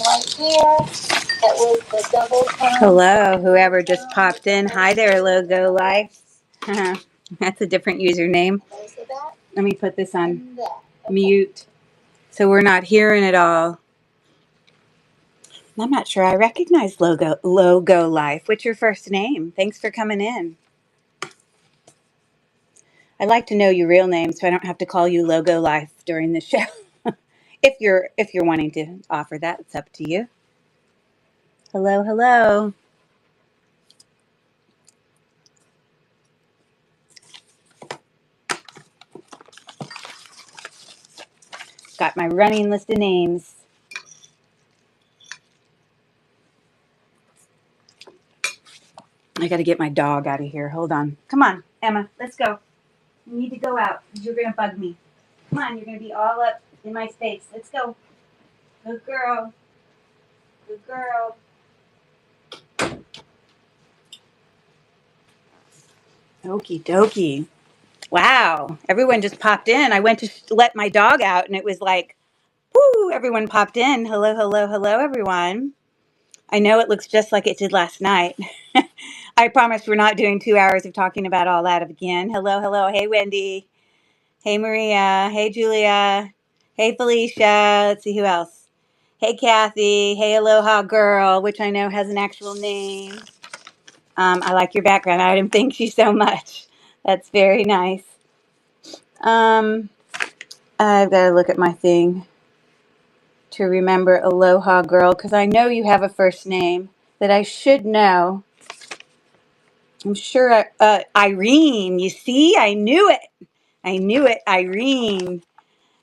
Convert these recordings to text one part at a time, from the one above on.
right here. That was the double tone. Hello, whoever just popped in. Hi there, Logo Life. That's a different username. Let me put this on mute so we're not hearing it all. I'm not sure I recognize Logo Life. What's your first name? Thanks for coming in. I'd like to know your real name so I don't have to call you Logo Life during the show. If you're wanting to offer that, it's up to you. Hello, hello. Got my running list of names. I got to get my dog out of here. Hold on. Come on, Emma. Let's go. You need to go out. You're going to bug me. Come on. You're going to be all up in my space. Let's go. Good girl. Good girl. Okie dokie. Wow. Everyone just popped in. I went to let my dog out and it was like, whoo, everyone popped in. Hello, hello, hello, everyone. I know it looks just like it did last night. I promise we're not doing 2 hours of talking about all that again. Hello, hello. Hey, Wendy. Hey, Maria. Hey, Julia. Hey, Felicia. Let's see who else. Hey, Kathy. Hey, Aloha Girl, which I know has an actual name. I like your background item. Thank you so much. That's very nice. I've got to look at my thing to remember Aloha Girl because I know you have a first name that I should know. I'm sure Irene. You see, I knew it. I knew it, Irene.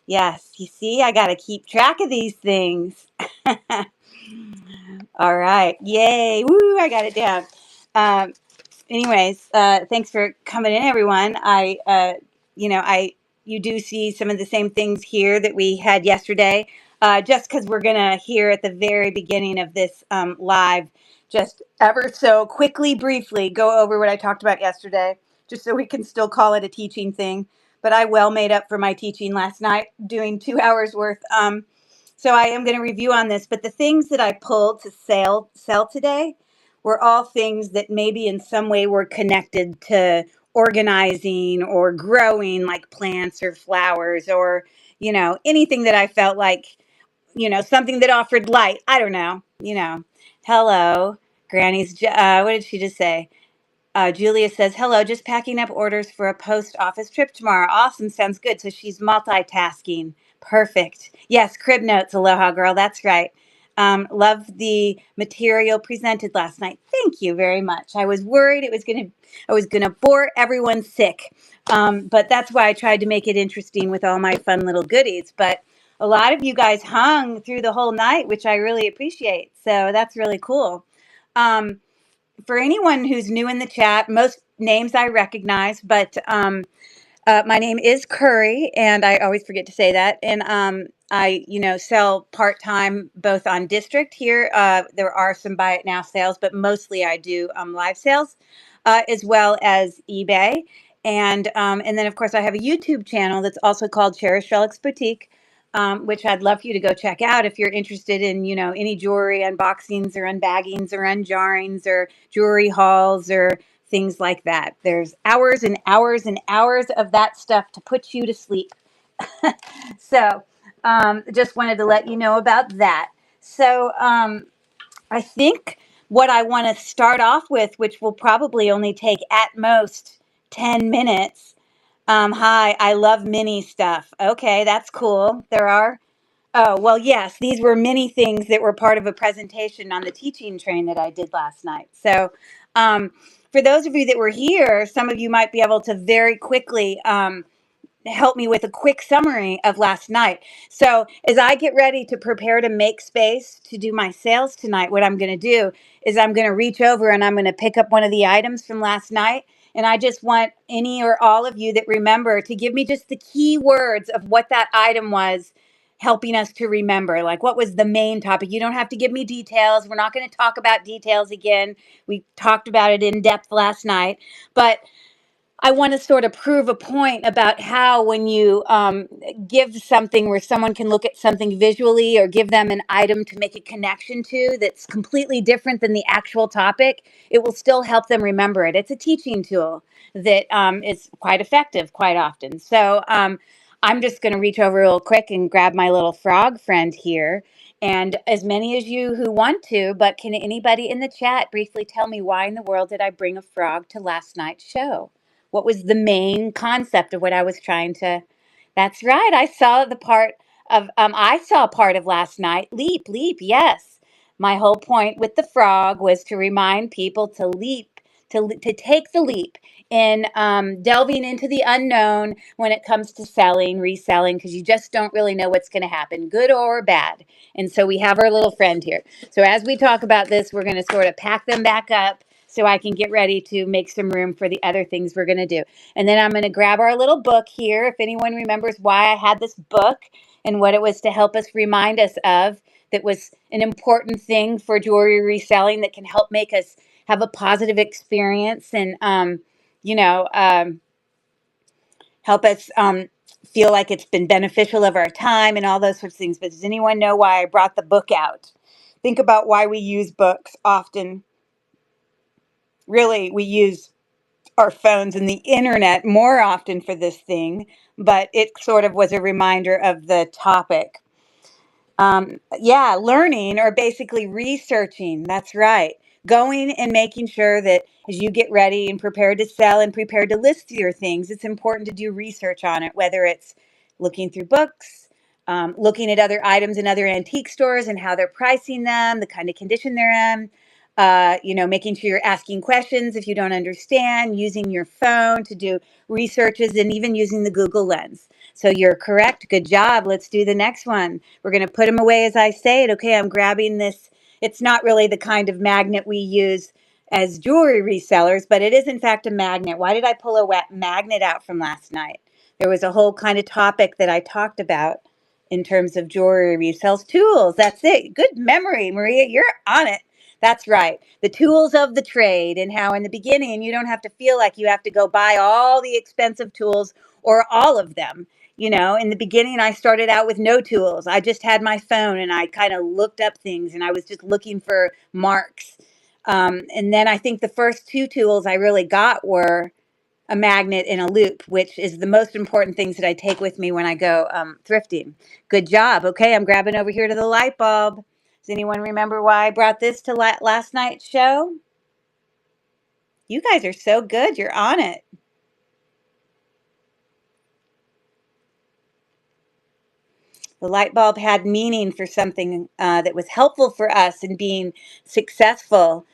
Yes, you see, I got to keep track of these things. All right. Yay. Woo, I got it down. Um, anyways, thanks for coming in, everyone. You do see some of the same things here that we had yesterday. Just because we're gonna hear at the very beginning of this live, just ever so quickly, briefly go over what I talked about yesterday, just so we can still call it a teaching thing. But I well made up for my teaching last night, doing 2 hours worth. So I am going to review on this. But the things that I pulled to sell today were all things that maybe in some way were connected to organizing or growing, like plants or flowers or, anything that I felt like, something that offered light. I don't know. Hello, Granny's. What did she just say? Julia says, hello, just packing up orders for a post office trip tomorrow. Awesome. Sounds good. So she's multitasking. Perfect. Yes, crib notes. Aloha, girl. That's right. Love the material presented last night. Thank you very much. I was worried I was gonna bore everyone sick. But that's why I tried to make it interesting with all my fun little goodies. But a lot of you guys hung through the whole night, which I really appreciate. So that's really cool. For anyone who's new in the chat, most names I recognize, but my name is Curry, and I always forget to say that. And I, sell part-time both on District here. There are some buy it now sales, but mostly I do live sales, as well as eBay. And then, of course, I have a YouTube channel that's also called Cherish Relics Boutique, which I'd love for you to go check out if you're interested in, any jewelry unboxings or unbaggings or unjarrings or jewelry hauls or things like that. There's hours and hours and hours of that stuff to put you to sleep. So just wanted to let you know about that. So I think what I want to start off with, which will probably only take at most 10 minutes. Hi, I love mini stuff. Okay, that's cool. Oh, well, yes, these were many things that were part of a presentation on the teaching train that I did last night. So for those of you that were here, some of you might be able to very quickly help me with a quick summary of last night. So as I get ready to prepare to make space to do my sales tonight, what I'm going to do is I'm going to reach over and I'm going to pick up one of the items from last night. And I just want any or all of you that remember to give me just the key words of what that item was helping us to remember. Like, what was the main topic? You don't have to give me details. We're not going to talk about details again. We talked about it in depth last night. But I want to sort of prove a point about how when you give something where someone can look at something visually or give them an item to make a connection to that's completely different than the actual topic, it will still help them remember it. It's a teaching tool that is quite effective quite often. So I'm just going to reach over real quick and grab my little frog friend here. And as many as you who want to, but can anybody in the chat briefly tell me why in the world did I bring a frog to last night's show? What was the main concept of what I was trying to? That's right. I saw the part of I saw a part of last night. Leap, leap. Yes. My whole point with the frog was to remind people to leap, to take the leap in delving into the unknown when it comes to selling, reselling, because you just don't really know what's going to happen, good or bad. And so we have our little friend here. So as we talk about this, we're going to sort of pack them back up so I can get ready to make some room for the other things we're going to do. And then I'm going to grab our little book here. If anyone remembers why I had this book and what it was to help us remind us of, that was an important thing for jewelry reselling that can help make us have a positive experience and, you know, help us feel like it's been beneficial of our time and all those sorts of things. But does anyone know why I brought the book out? Think about why we use books often. Really, we use our phones and the internet more often for this thing, but it sort of was a reminder of the topic. Yeah, learning or basically researching. That's right. Going and making sure that as you get ready and prepared to sell and prepared to list your things, it's important to do research on it, whether it's looking through books, looking at other items in other antique stores and how they're pricing them, the kind of condition they're in. Making sure you're asking questions if you don't understand, using your phone to do researches, and even using the Google Lens. So you're correct. Good job. Let's do the next one. We're going to put them away as I say it. Okay, I'm grabbing this. It's not really the kind of magnet we use as jewelry resellers, but it is in fact a magnet. Why did I pull a wet magnet out from last night? There was a whole kind of topic that I talked about in terms of jewelry resales tools. That's it. Good memory, Maria. You're on it. That's right. The tools of the trade, and how in the beginning you don't have to feel like you have to go buy all the expensive tools or all of them. In the beginning, I started out with no tools. I just had my phone and I kind of looked up things and I was just looking for marks. And then I think the first two tools I really got were a magnet and a loop, which is the most important things that I take with me when I go thrifting. Good job. Okay, I'm grabbing over here to the light bulb. Does anyone remember why I brought this to last night's show? You guys are so good. You're on it. The light bulb had meaning for something that was helpful for us in being successful.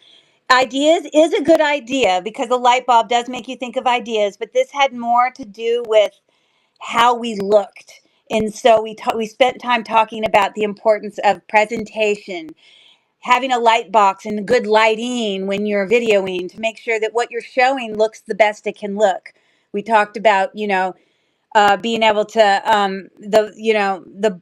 Ideas is a good idea because the light bulb does make you think of ideas, but this had more to do with how we looked. And so we spent time talking about the importance of presentation, having a light box and good lighting when you're videoing to make sure that what you're showing looks the best it can look. We talked about, being able to the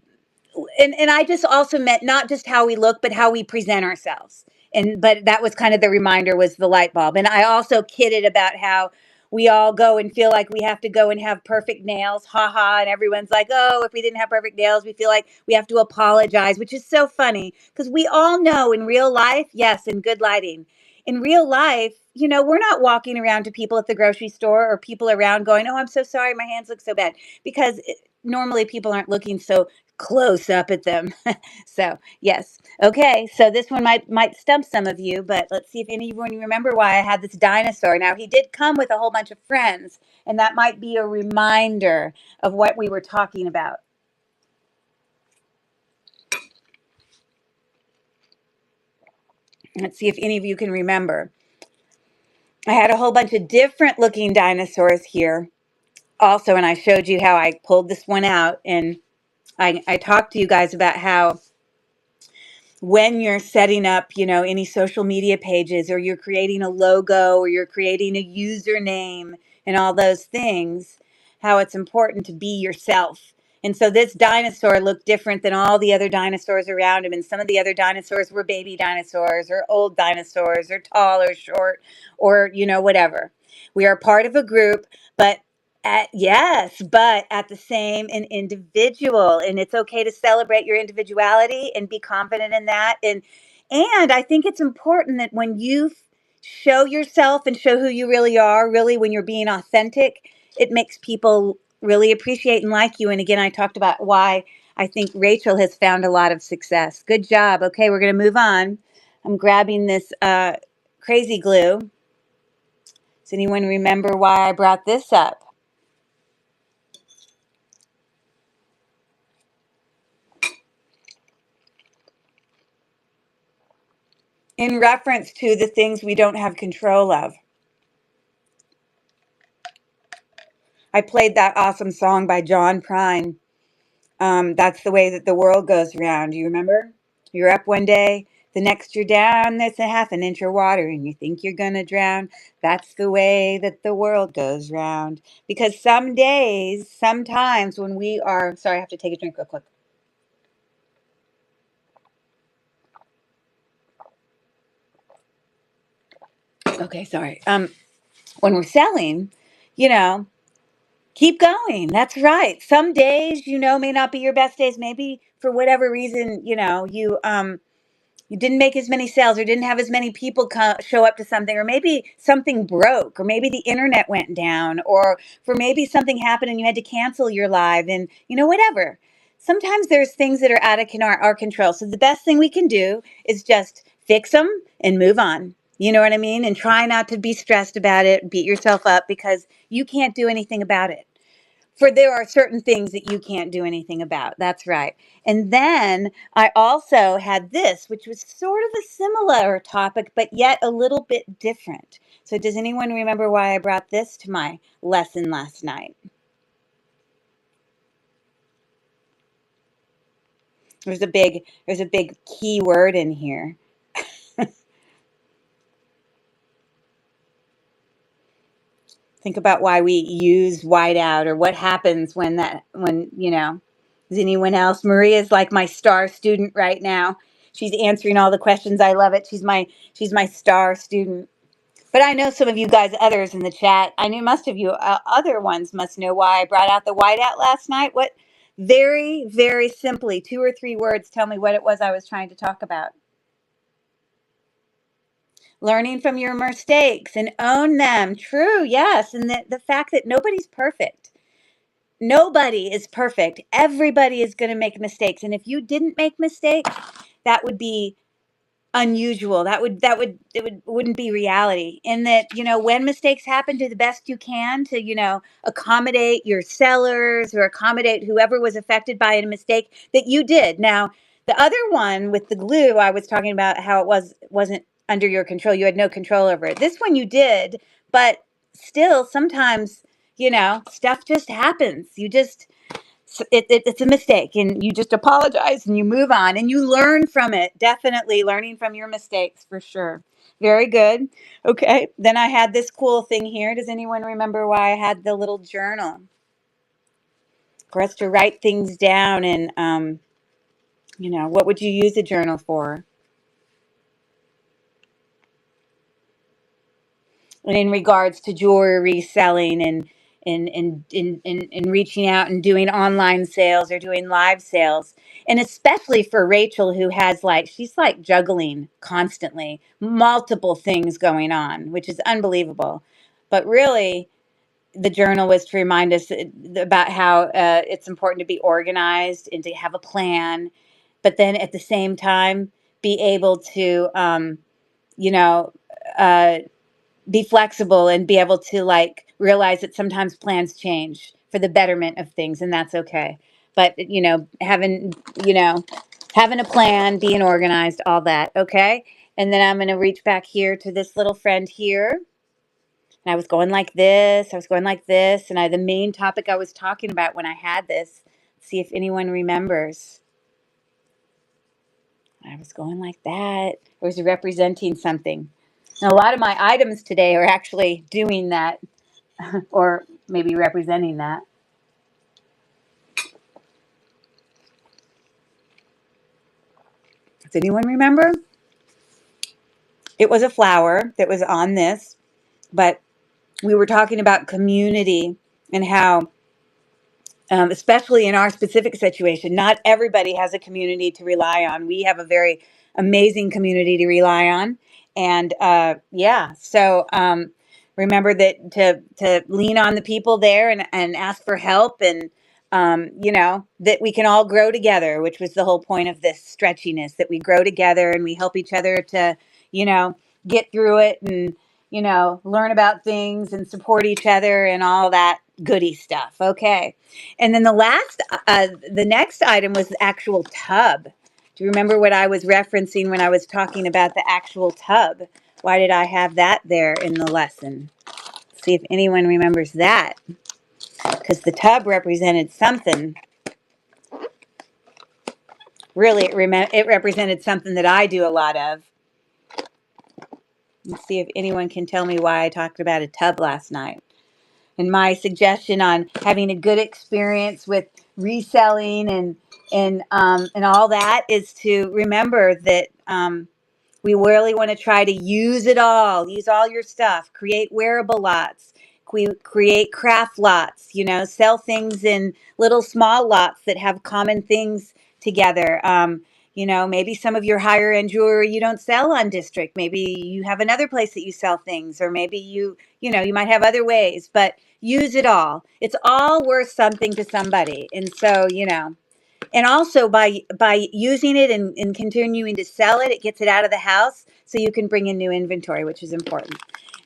and I just also meant not just how we look, but how we present ourselves. But that was kind of the reminder, was the light bulb. And I also kidded about how we all go and feel like we have to go and have perfect nails, haha. And everyone's like, oh, if we didn't have perfect nails, we feel like we have to apologize, which is so funny because we all know in real life, yes, in good lighting, in real life, we're not walking around to people at the grocery store or people around going, oh, I'm so sorry, my hands look so bad, because normally people aren't looking so close up at them. So yes. Okay. So this one might stump some of you, but let's see if anyone remember why I had this dinosaur. Now he did come with a whole bunch of friends, and that might be a reminder of what we were talking about. Let's see if any of you can remember. I had a whole bunch of different looking dinosaurs here also, and I showed you how I pulled this one out, and I talked to you guys about how when you're setting up, any social media pages, or you're creating a logo, or you're creating a username and all those things, how it's important to be yourself. And so this dinosaur looked different than all the other dinosaurs around him. And some of the other dinosaurs were baby dinosaurs or old dinosaurs or tall or short or, whatever. We are part of a group, but but at the same, an individual, and it's okay to celebrate your individuality and be confident in that. And I think it's important that when you show yourself and show who you really are, really when you're being authentic, it makes people really appreciate and like you. And again, I talked about why I think Rachel has found a lot of success. Good job. Okay, we're going to move on. I'm grabbing this crazy glue. Does anyone remember why I brought this up? In reference to the things we don't have control of. I played that awesome song by John Prine. That's the way that the world goes around. Do you remember? You're up one day, the next you're down. There's a half an inch of water, and you think you're gonna drown. That's the way that the world goes round. Because some days, sometimes when we are, sorry, I have to take a drink real quick. Okay, sorry. When we're selling, you know, keep going. That's right. Some days, may not be your best days. Maybe for whatever reason, you didn't make as many sales or didn't have as many people show up to something, or maybe something broke, or maybe the internet went down, or for maybe something happened and you had to cancel your live, and whatever. Sometimes there's things that are out of our control. So the best thing we can do is just fix them and move on. You know what I mean? And try not to be stressed about it, beat yourself up, because you can't do anything about it. For there are certain things that you can't do anything about. That's right. And then I also had this, which was sort of a similar topic, but yet a little bit different. So does anyone remember why I brought this to my lesson last night? There's a big key word in here. Think about why we use whiteout, or what happens does anyone else? Maria's like my star student right now. She's answering all the questions. I love it. She's my star student. But I know some of you guys, others in the chat, I knew most of you other ones must know why I brought out the whiteout last night. What? Very, very simply, 2 or 3 words tell me what it was I was trying to talk about. Learning from your mistakes and own them. True, yes. And the fact that nobody's perfect. Nobody is perfect. Everybody is going to make mistakes. And if you didn't make mistakes, that would be unusual. Wouldn't be reality. In that, when mistakes happen, do the best you can to, accommodate your sellers or accommodate whoever was affected by a mistake that you did. Now, the other one with the glue, I was talking about how wasn't under your control. You had no control over it. This one you did, but still sometimes, stuff just happens. It's a mistake, and you just apologize and you move on and you learn from it. Definitely learning from your mistakes, for sure. Very good. Okay, then I had this cool thing here. Does anyone remember why I had the little journal? For us to write things down, and what would you use a journal for? And in regards to jewelry selling, and reaching out and doing online sales or doing live sales. And especially for Rachel, who has she's juggling constantly, multiple things going on, which is unbelievable. But really, the journal was to remind us about how it's important to be organized and to have a plan, but then at the same time, be able to, you know, uh, be flexible and be able to realize that sometimes plans change for the betterment of things, and that's okay. But having a plan, being organized, all that. Okay. And then I'm going to reach back here to this little friend here, and I was going like this, and the main topic I was talking about when I had this, see if anyone remembers. I was going like that. I was representing something. And a lot of my items today are actually doing that, or maybe representing that. Does anyone remember? It was a flower that was on this, but we were talking about community and how, especially in our specific situation, not everybody has a community to rely on. We have a very amazing community to rely on. And yeah, so remember that to lean on the people there and ask for help, and that we can all grow together, which was the whole point of this stretchiness, that we grow together and we help each other to, you know, get through it, and learn about things and support each other and all that goody stuff. Okay. And then the next item was the actual tub. Do you remember what I was referencing when I was talking about the actual tub? Why did I have that there in the lesson? See if anyone remembers that. Because the tub represented something. Really, it represented something that I do a lot of. Let's see if anyone can tell me why I talked about a tub last night. And my suggestion on having a good experience with reselling and all that is to remember that we really want to try to use it all, use all your stuff, create wearable lots, create craft lots, sell things in little small lots that have common things together. Maybe some of your higher end jewelry you don't sell on District. Maybe you have another place that you sell things, or maybe you might have other ways, but use it all. It's all worth something to somebody. And so, and also by using it and continuing to sell it, it gets it out of the house so you can bring in new inventory, which is important.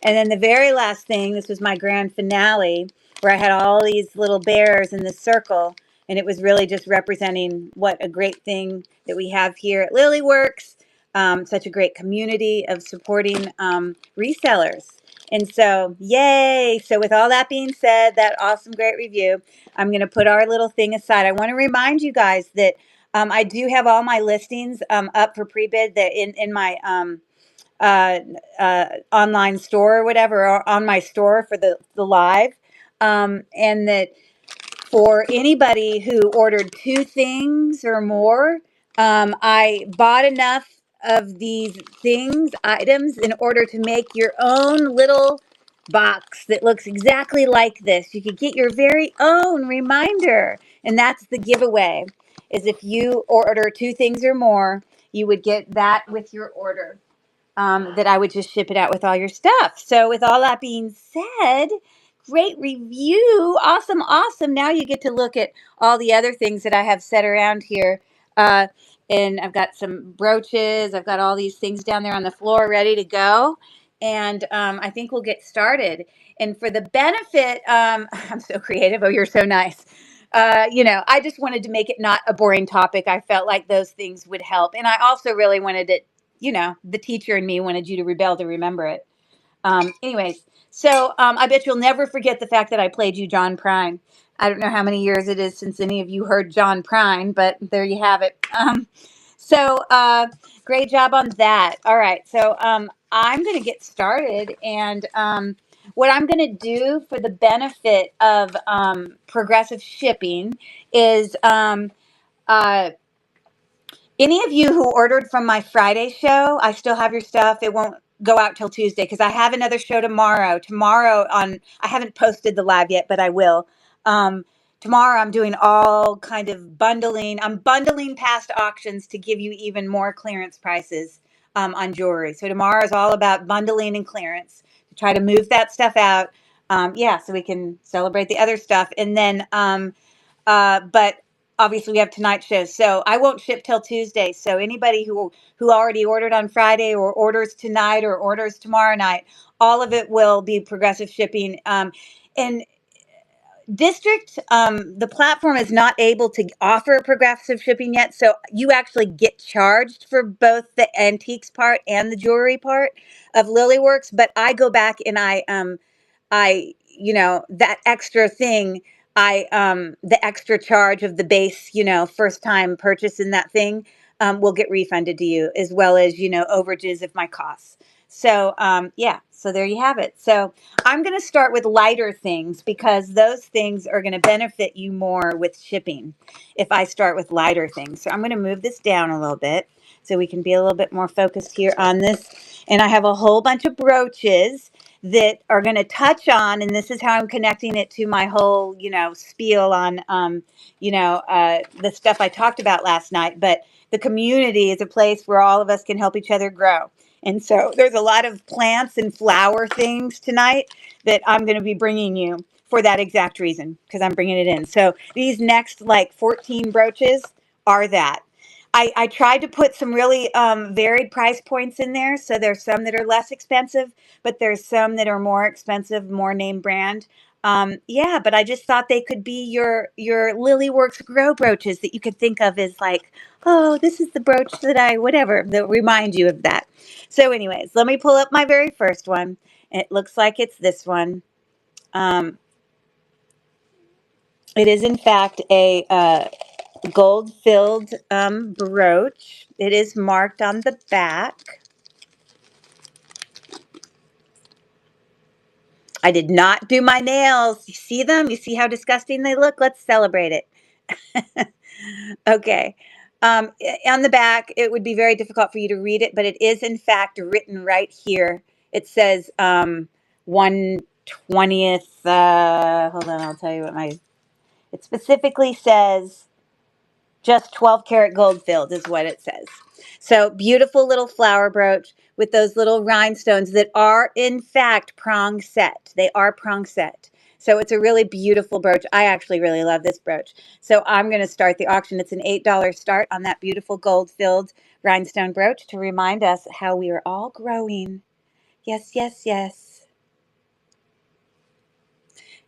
And then the very last thing, this was my grand finale, where I had all these little bears in this circle, and it was really just representing what a great thing that we have here at Lilyworks, such a great community of supporting resellers. And so, yay! So with all that being said, that awesome, great review, I'm going to put our little thing aside. I want to remind you guys that I do have all my listings up for pre-bid that in my online store or whatever, or on my store for the live. And that for anybody who ordered 2 things or more, I bought enough of these items, in order to make your own little box that looks exactly like this. You could get your very own reminder. And that's the giveaway, is if you order 2 things or more, you would get that with your order. That I would just ship it out with all your stuff. So with all that being said, great review. Awesome, awesome. Now you get to look at all the other things that I have set around here. And I've got some brooches. I've got all these things down there on the floor ready to go. And I think we'll get started. And for the benefit, I'm so creative. Oh, you're so nice. I just wanted to make it not a boring topic. I felt like those things would help. And I also really wanted it, the teacher in me wanted you to rebel to remember it. Anyways, so I bet you'll never forget the fact that I played you John Prine. I don't know how many years it is since any of you heard John Prine, but there you have it. Great job on that. All right, so I'm going to get started, and what I'm going to do for the benefit of progressive shipping is any of you who ordered from my Friday show, I still have your stuff. It won't go out till Tuesday because I have another show tomorrow. I haven't posted the live yet, but I will. Tomorrow I'm doing all kind of bundling. I'm bundling past auctions to give you even more clearance prices on jewelry. So tomorrow is all about bundling and clearance to try to move that stuff out. So we can celebrate the other stuff. And then, but obviously we have tonight's show, so I won't ship till Tuesday. So anybody who already ordered on Friday, or orders tonight, or orders tomorrow night, all of it will be progressive shipping. And District, the platform is not able to offer progressive shipping yet, so you actually get charged for both the antiques part and the jewelry part of Lilyworks. But I go back and that extra thing, the extra charge of the base, first time purchase in that thing, will get refunded to you, as well as, overages of my costs. So, so there you have it. So I'm going to start with lighter things, because those things are going to benefit you more with shipping if I start with lighter things. So I'm going to move this down a little bit so we can be a little bit more focused here on this. And I have a whole bunch of brooches. that are going to touch on, and this is how I'm connecting it to my whole, spiel on, the stuff I talked about last night. But the community is a place where all of us can help each other grow. And so there's a lot of plants and flower things tonight that I'm going to be bringing you for that exact reason, because I'm bringing it in. So these next like 14 brooches are that. I tried to put some really varied price points in there. So there's some that are less expensive, but there's some that are more expensive, more name brand. Yeah, but I just thought they could be your Lilyworks Grow brooches that you could think of as like, oh, this is the brooch whatever, that remind you of that. So anyways, let me pull up my very first one. It looks like it's this one. Um, it is in fact a gold-filled brooch. It is marked on the back. I did not do my nails. You see them? You see how disgusting they look? Let's celebrate it. Okay. On the back, it would be very difficult for you to read it, but it is in fact written right here. It says 1/20th. Hold on, I'll tell you what it specifically says just 12 karat gold filled is what it says. So beautiful little flower brooch with those little rhinestones that are in fact prong set. They are prong set. So it's a really beautiful brooch. I actually really love this brooch. So I'm going to start the auction. It's an $8 start on that beautiful gold filled rhinestone brooch to remind us how we are all growing. Yes, yes, yes.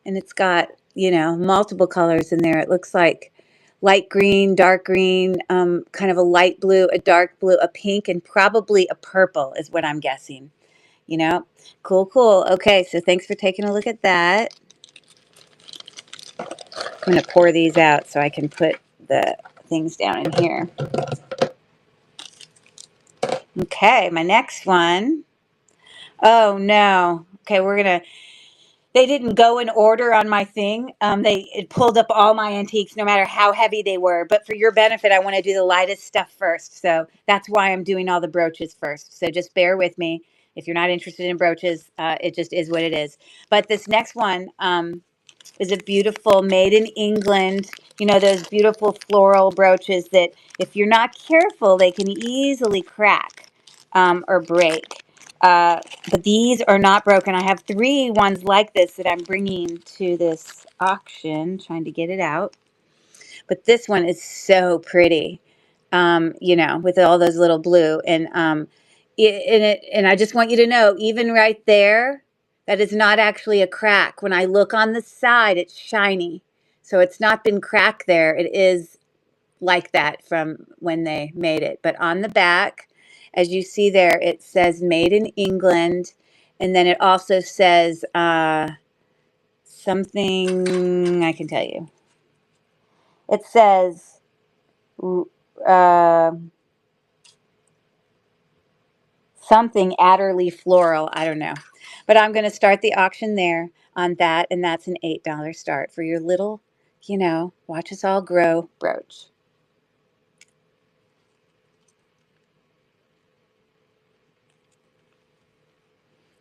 And it's got, multiple colors in there. It looks like light green, dark green, kind of a light blue, a dark blue, a pink, and probably a purple is what I'm guessing. Cool, cool. Okay, so thanks for taking a look at that. I'm going to pour these out so I can put the things down in here. Okay, my next one. Oh, no. Okay, they didn't go in order on my thing. It pulled up all my antiques, no matter how heavy they were. But for your benefit, I want to do the lightest stuff first. So that's why I'm doing all the brooches first. So just bear with me. If you're not interested in brooches, it just is what it is. But this next one is a beautiful made in England. Those beautiful floral brooches that if you're not careful, they can easily crack or break. But these are not broken. I have 3 ones like this that I'm bringing to this auction, trying to get it out. But this one is so pretty, with all those little blue. And and I just want you to know, even right there, that is not actually a crack. When I look on the side, it's shiny. So it's not been cracked there. It is like that from when they made it. But on the back, as you see there, it says made in England. And then it also says something, I can tell you. It says something Adderley floral. I don't know. But I'm going to start the auction there on that. And that's an $8 start for your little, watch us all grow brooch.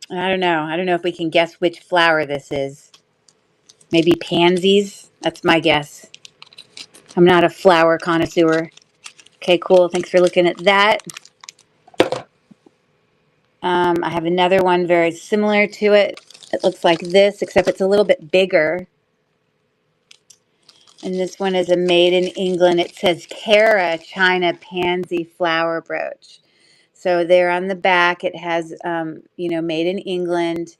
I don't know. I don't know if we can guess which flower this is. Maybe pansies? That's my guess. I'm not a flower connoisseur. Okay, cool. Thanks for looking at that. I have another one very similar to it. It looks like this, except it's a little bit bigger. And this one is a made in England. It says Cara China Pansy Flower Brooch. So there on the back, it has, made in England.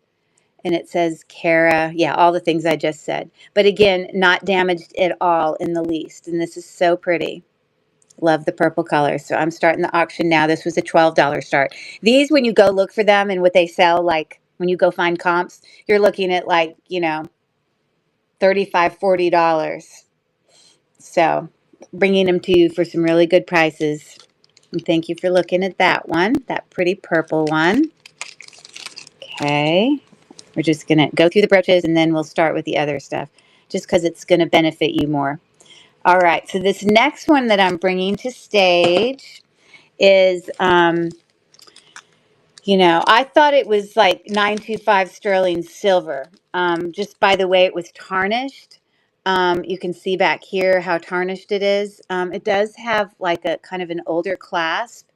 And it says Cara. Yeah, all the things I just said. But again, not damaged at all in the least. And this is so pretty. Love the purple color. So I'm starting the auction now. This was a $12 start. These, when you go look for them and what they sell, like when you go find comps, you're looking at like, $35, $40. So bringing them to you for some really good prices. And thank you for looking at that one, that pretty purple one. Okay. We're just going to go through the brooches and then we'll start with the other stuff just because it's going to benefit you more. All right, so this next one that I'm bringing to stage is, You know, I thought it was like 925 sterling silver, just by the way it was tarnished. You can see back here how tarnished it is. It does have like a kind of an older clasp.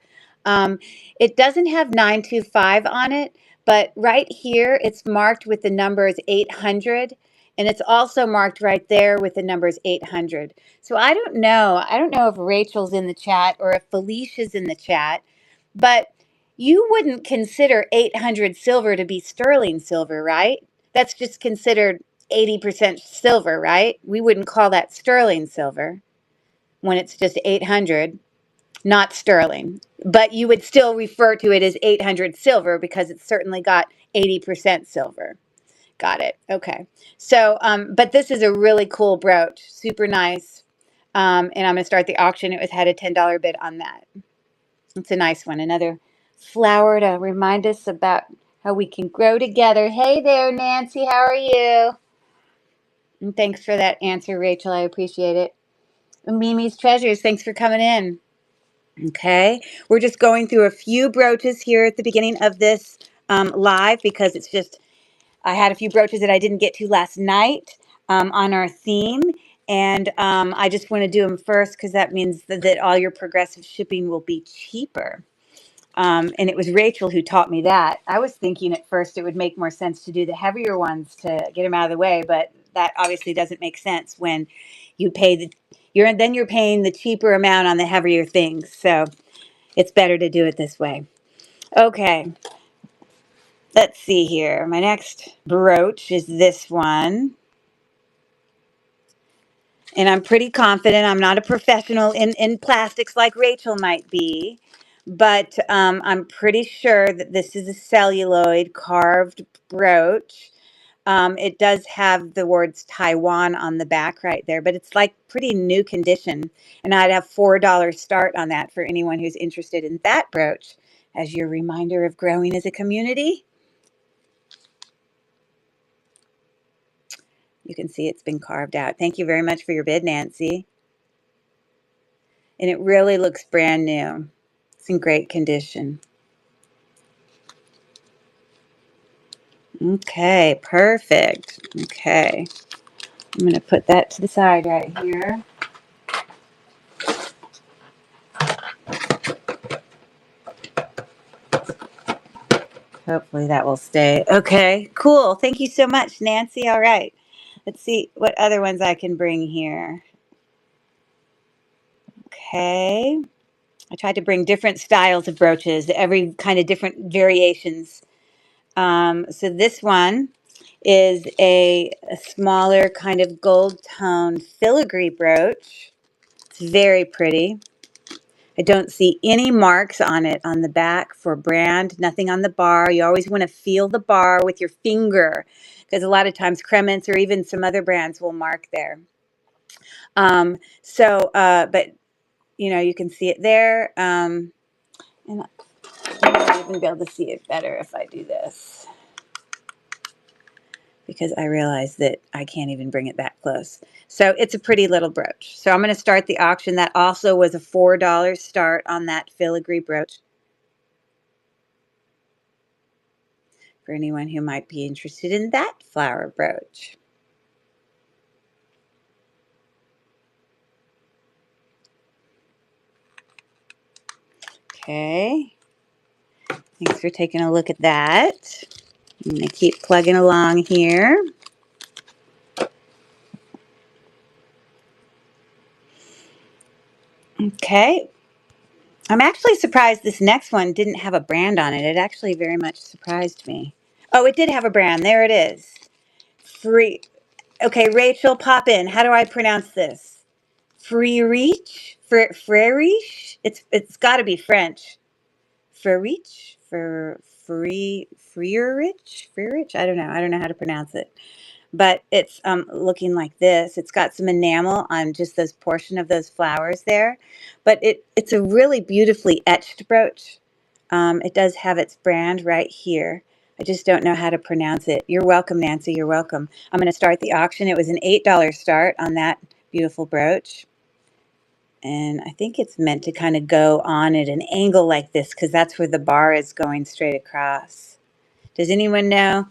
Um, it doesn't have 925 on it, but right here it's marked with the numbers 800. And it's also marked right there with the numbers 800. So I don't know. I don't know if Rachel's in the chat or if Felicia's in the chat, but you wouldn't consider 800 silver to be sterling silver, right? That's just considered 80% silver, right? We wouldn't call that sterling silver when it's just 800, not sterling. But you would still refer to it as 800 silver because it's certainly got 80% silver. Got it. Okay. So, but this is a really cool brooch, super nice. And I'm going to start the auction. It was had a $10 bid on that. It's a nice one. Another flower to remind us about how we can grow together. Hey there, Nancy. How are you? And thanks for that answer, Rachel. I appreciate it. Mimi's Treasures, thanks for coming in. Okay. We're just going through a few brooches here at the beginning of this live because it's just, I had a few brooches that I didn't get to last night on our theme. And I just want to do them first because that means that all your progressive shipping will be cheaper. And it was Rachel who taught me that. I was thinking at first it would make more sense to do the heavier ones to get them out of the way, but that obviously doesn't make sense when you pay you're paying the cheaper amount on the heavier things. So it's better to do it this way. Okay, let's see here. My next brooch is this one. And I'm pretty confident I'm not a professional in plastics like Rachel might be, but I'm pretty sure that this is a celluloid carved brooch. It does have the words Taiwan on the back right there, but it's like pretty new condition. And I'd have $4 start on that for anyone who's interested in that brooch as your reminder of growing as a community. You can see it's been carved out. Thank you very much for your bid, Nancy. And it really looks brand new. It's in great condition. Okay, perfect. Okay, I'm going to put that to the side right here. Hopefully that will stay. Okay, cool. Thank you so much, Nancy. All right, let's see what other ones I can bring here. Okay, I tried to bring different styles of brooches, every kind of different variations. So this one is a smaller kind of gold tone filigree brooch. It's very pretty. I don't see any marks on it on the back for brand, nothing on the bar. You always want to feel the bar with your finger because a lot of times Crements or even some other brands will mark there. But you know, you can see it there. And I might even be able to see it better if I do this, because I realize that I can't even bring it that close. So it's a pretty little brooch. So I'm going to start the auction. That also was a $4 start on that filigree brooch for anyone who might be interested in that flower brooch. Okay. Thanks for taking a look at that. I'm going to keep plugging along here. Okay. I'm actually surprised this next one didn't have a brand on it. It actually very much surprised me. Oh, it did have a brand. There it is. Free. Okay, Rachel, pop in. How do I pronounce this? Freriche? Freriche? It's got to be French. Freriche? Frierich? I don't know. I don't know how to pronounce it. But it's looking like this. It's got some enamel on just those portion of those flowers there. But it's a really beautifully etched brooch. It does have its brand right here. I just don't know how to pronounce it. You're welcome, Nancy. You're welcome. I'm going to start the auction. It was an $8 start on that beautiful brooch. And I think it's meant to kind of go on at an angle like this because that's where the bar is going straight across. Does anyone know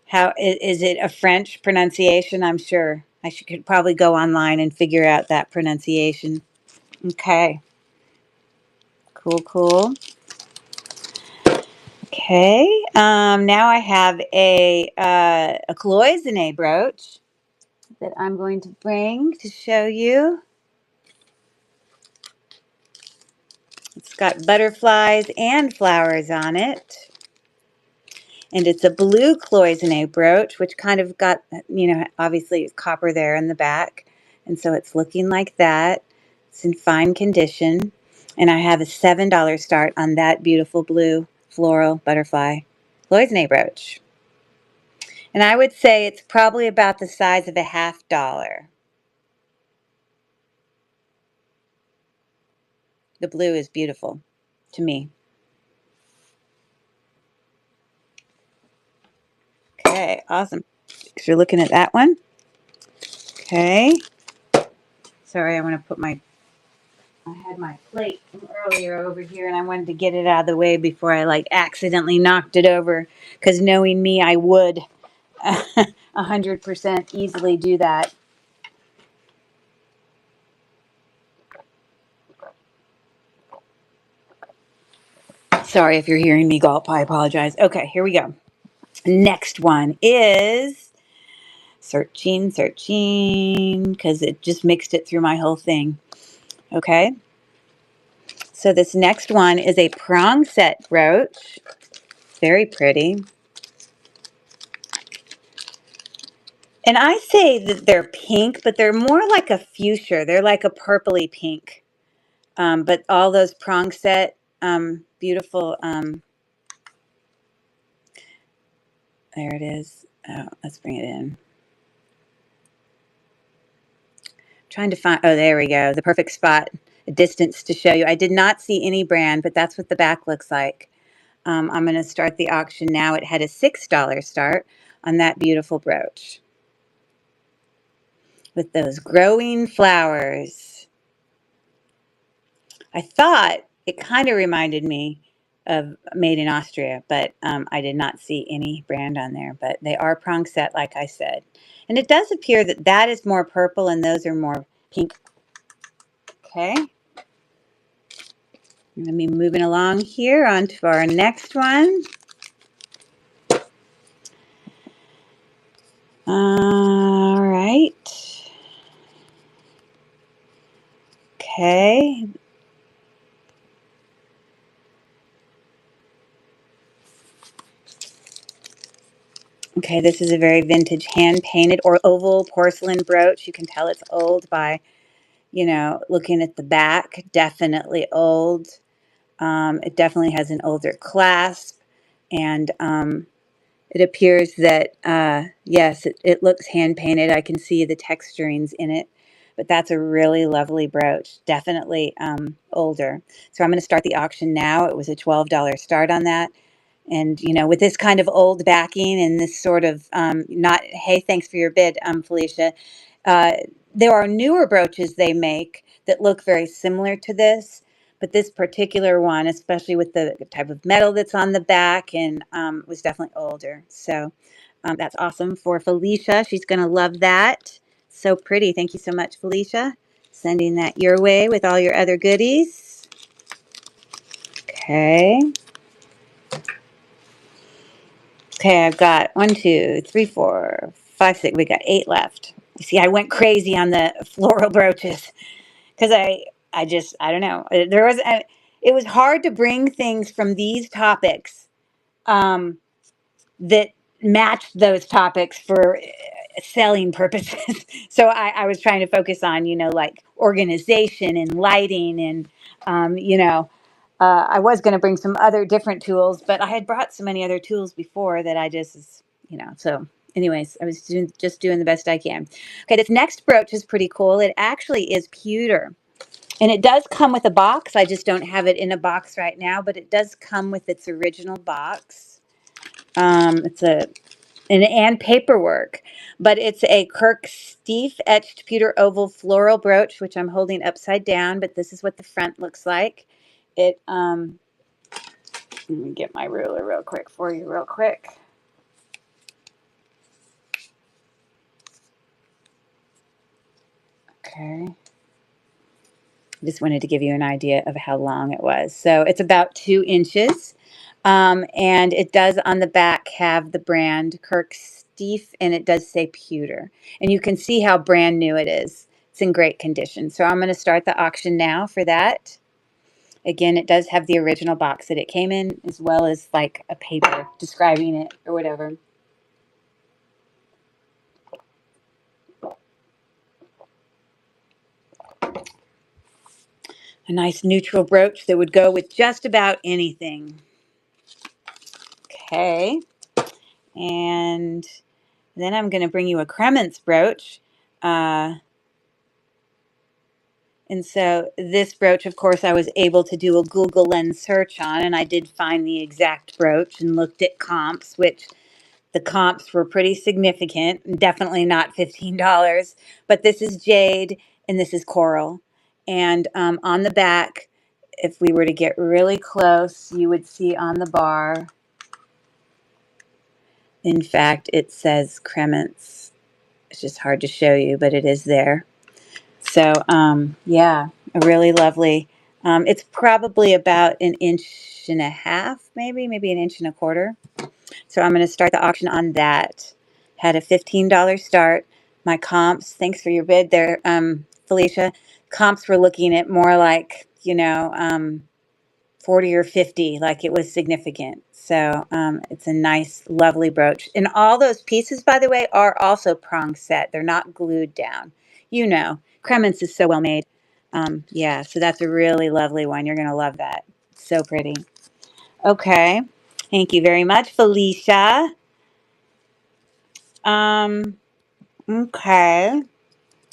how, is it a French pronunciation? I'm sure could probably go online and figure out that pronunciation. Okay, cool, cool. Okay, now I have a cloisonne brooch that I'm going to bring to show you. It's got butterflies and flowers on it. And it's a blue cloisonne brooch, which kind of got, obviously copper there in the back. And so it's looking like that. It's in fine condition. And I have a $7 start on that beautiful blue floral butterfly cloisonne brooch. And I would say it's probably about the size of a $half. The blue is beautiful to me. Okay, awesome. Thanks for looking at that one. Okay. Sorry, I want to put I had my plate from earlier over here and I wanted to get it out of the way before I accidentally knocked it over. Because knowing me, I would 100% easily do that. Sorry if you're hearing me gulp, I apologize. Okay, here we go. Next one is searching, because it just mixed it through my whole thing. Okay. So this next one is a prong set brooch. Very pretty. And I say that they're pink, but they're more like a fuchsia. They're like a purpley pink. But all those prong set, beautiful. There it is. Oh, let's bring it in. Trying to find, oh, there we go. The perfect spot, a distance to show you. I did not see any brand, but that's what the back looks like. I'm going to start the auction now. It had a $6 start on that beautiful brooch with those growing flowers. I thought it kind of reminded me of Made in Austria, but I did not see any brand on there. But they are prong set, like I said. And it does appear that that is more purple and those are more pink. Okay. Let me moving along here on to our next one. All right. Okay. Okay, this is a very vintage hand-painted or oval porcelain brooch. You can tell it's old by, looking at the back. Definitely old. It definitely has an older clasp. And it appears that, yes, it looks hand-painted. I can see the texturings in it. But that's a really lovely brooch. Definitely older. So I'm going to start the auction now. It was a $12 start on that. And, with this kind of old backing and this sort of not, hey, thanks for your bid, Felicia. Uh, there are newer brooches they make that look very similar to this. But this particular one, especially with the type of metal that's on the back, and was definitely older. So that's awesome for Felicia. She's going to love that. So pretty. Thank you so much, Felicia. Sending that your way with all your other goodies. Okay. Okay, I've got 1, 2, 3, 4, 5, 6. We got 8 left. You see, I went crazy on the floral brooches because I don't know. It was hard to bring things from these topics that matched those topics for selling purposes. So I was trying to focus on, like organization and lighting and, I was going to bring some other different tools, but I had brought so many other tools before that I just, so anyways, I was just doing the best I can. Okay, this next brooch is pretty cool. It actually is pewter. And it does come with a box. I just don't have it in a box right now, but it does come with its original box. It's and paperwork. But it's a Kirk Steef etched pewter oval floral brooch, which I'm holding upside down, but this is what the front looks like. It let me get my ruler real quick for you real quick. Okay. Just wanted to give you an idea of how long it was. So it's about 2 inches. And it does on the back have the brand Kirk Steef, and it does say pewter. And you can see how brand new it is. It's in great condition. So I'm going to start the auction now for that. Again, it does have the original box that it came in, as well as like a paper describing it or whatever. A nice neutral brooch that would go with just about anything. Okay. And then I'm going to bring you a Kremens brooch. And so this brooch, of course, I was able to do a Google Lens search on, and I did find the exact brooch and looked at comps, which the comps were pretty significant, definitely not $15. But this is jade and this is coral. And on the back, if we were to get really close, you would see on the bar, in fact, it says Kremens. It's just hard to show you, but it is there. So, yeah, a really lovely. It's probably about 1.5 inches, maybe 1.25 inches. So I'm going to start the auction on that. Had a $15 start. My comps, thanks for your bid there, Felicia. Comps were looking at more like, 40 or 50, like it was significant. So it's a nice, lovely brooch. And all those pieces, by the way, are also prong set. They're not glued down. Kremens is so well made. Yeah, so that's a really lovely one. You're going to love that. So pretty. Okay. Thank you very much, Felicia. Okay.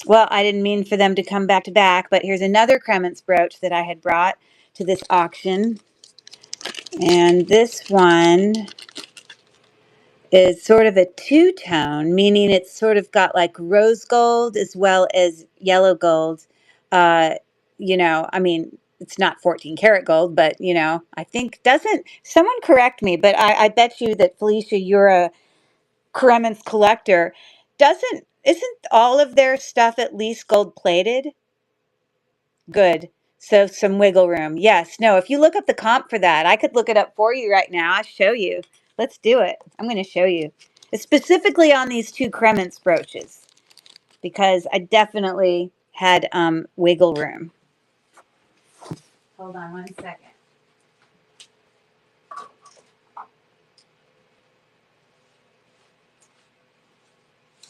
Well, I didn't mean for them to come back to back, but here's another Kremens brooch that I had brought to this auction. And this one is sort of a two-tone, meaning it's sort of got like rose gold as well as yellow gold. Uh, I mean, it's not 14 karat gold, but I think doesn't someone correct me, but I bet you that Felicia, you're a Kremens collector. Isn't all of their stuff at least gold plated? Good. So some wiggle room. Yes. No, if you look up the comp for that, I could look it up for you right now. I'll show you. Let's do it. I'm going to show you. It's specifically on these two Kremens brooches because I definitely had wiggle room. Hold on 1 second.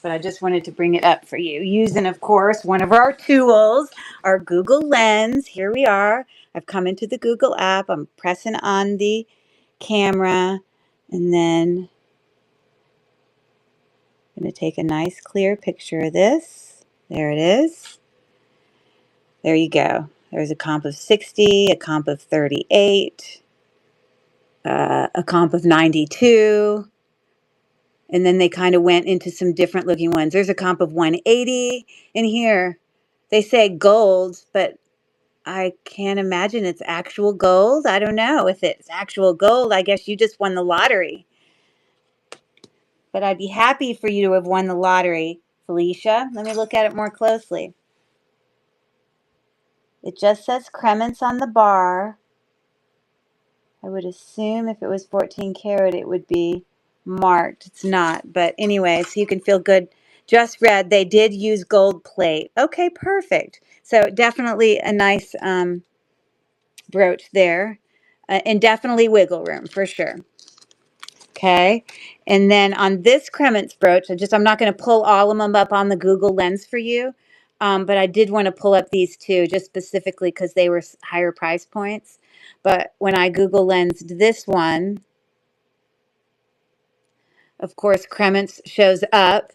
But I just wanted to bring it up for you. Using, of course, one of our tools, our Google Lens. Here we are. I've come into the Google app. I'm pressing on the camera, and then I'm going to take a nice clear picture of this. There it is. There you go. There's a comp of 60, a comp of 38, a comp of 92. And then they kind of went into some different looking ones. There's a comp of 180 in here. They say gold, but I can't imagine it's actual gold. I don't know. If it's actual gold, I guess you just won the lottery. But I'd be happy for you to have won the lottery, Felicia. Let me look at it more closely. It just says Kremens on the bar. I would assume if it was 14 karat, it would be marked. It's not. But anyway, so you can feel good. Just read, they did use gold plate. Okay, perfect. So definitely a nice brooch there. And definitely wiggle room for sure. Okay. And then on this Kremens brooch, I'm not going to pull all of them up on the Google Lens for you. But I did want to pull up these two just specifically because they were higher price points. But when I Google Lensed this one, of course, Kremens shows up.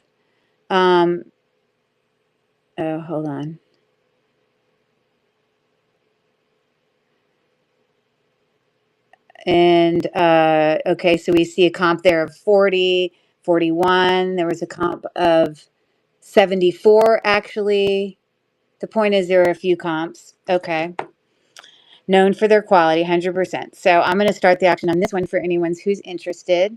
Oh, hold on. And okay, so we see a comp there of 40, 41. There was a comp of 74, actually. The point is there are a few comps. Okay. Known for their quality, 100%. So I'm going to start the auction on this one for anyone who's interested.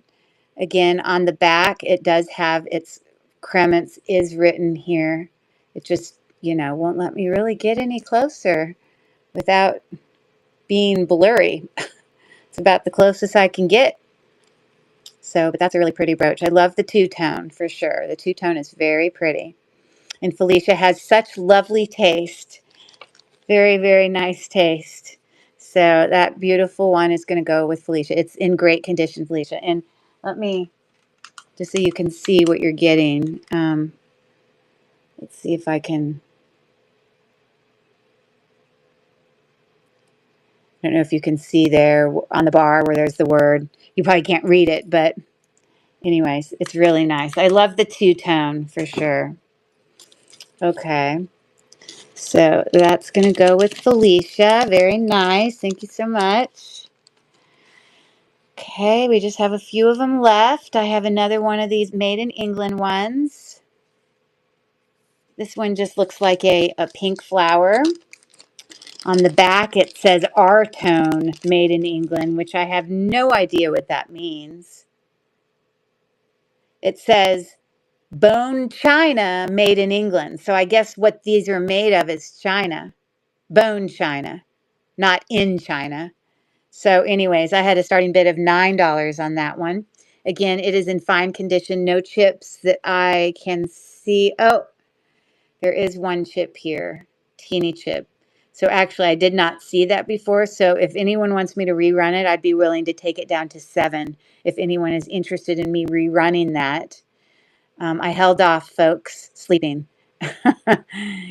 Again, on the back, it does have its Kremens is written here. It just, won't let me really get any closer without being blurry. It's about the closest I can get. So, but that's a really pretty brooch. I love the two-tone for sure. The two-tone is very pretty. And Felicia has such lovely taste. Very, very nice taste. So that beautiful one is going to go with Felicia. It's in great condition, Felicia. And let me, just so you can see what you're getting. Let's see if I can. I don't know if you can see there on the bar where there's the word. You probably can't read it, but anyways, it's really nice. I love the two-tone for sure. Okay. So that's going to go with Felicia. Very nice. Thank you so much. Okay, we just have a few of them left. I have another one of these made in England ones. This one just looks like a pink flower. On the back, it says R-tone, made in England, which I have no idea what that means. It says bone china, made in England. So I guess what these are made of is china. Bone china, not in China. So anyways, I had a starting bid of $9 on that one. Again, it is in fine condition. No chips that I can see. Oh, there is one chip here. Teeny chip. So actually, I did not see that before. So if anyone wants me to rerun it, I'd be willing to take it down to 7 if anyone is interested in me rerunning that. I held off, folks. Sleeping.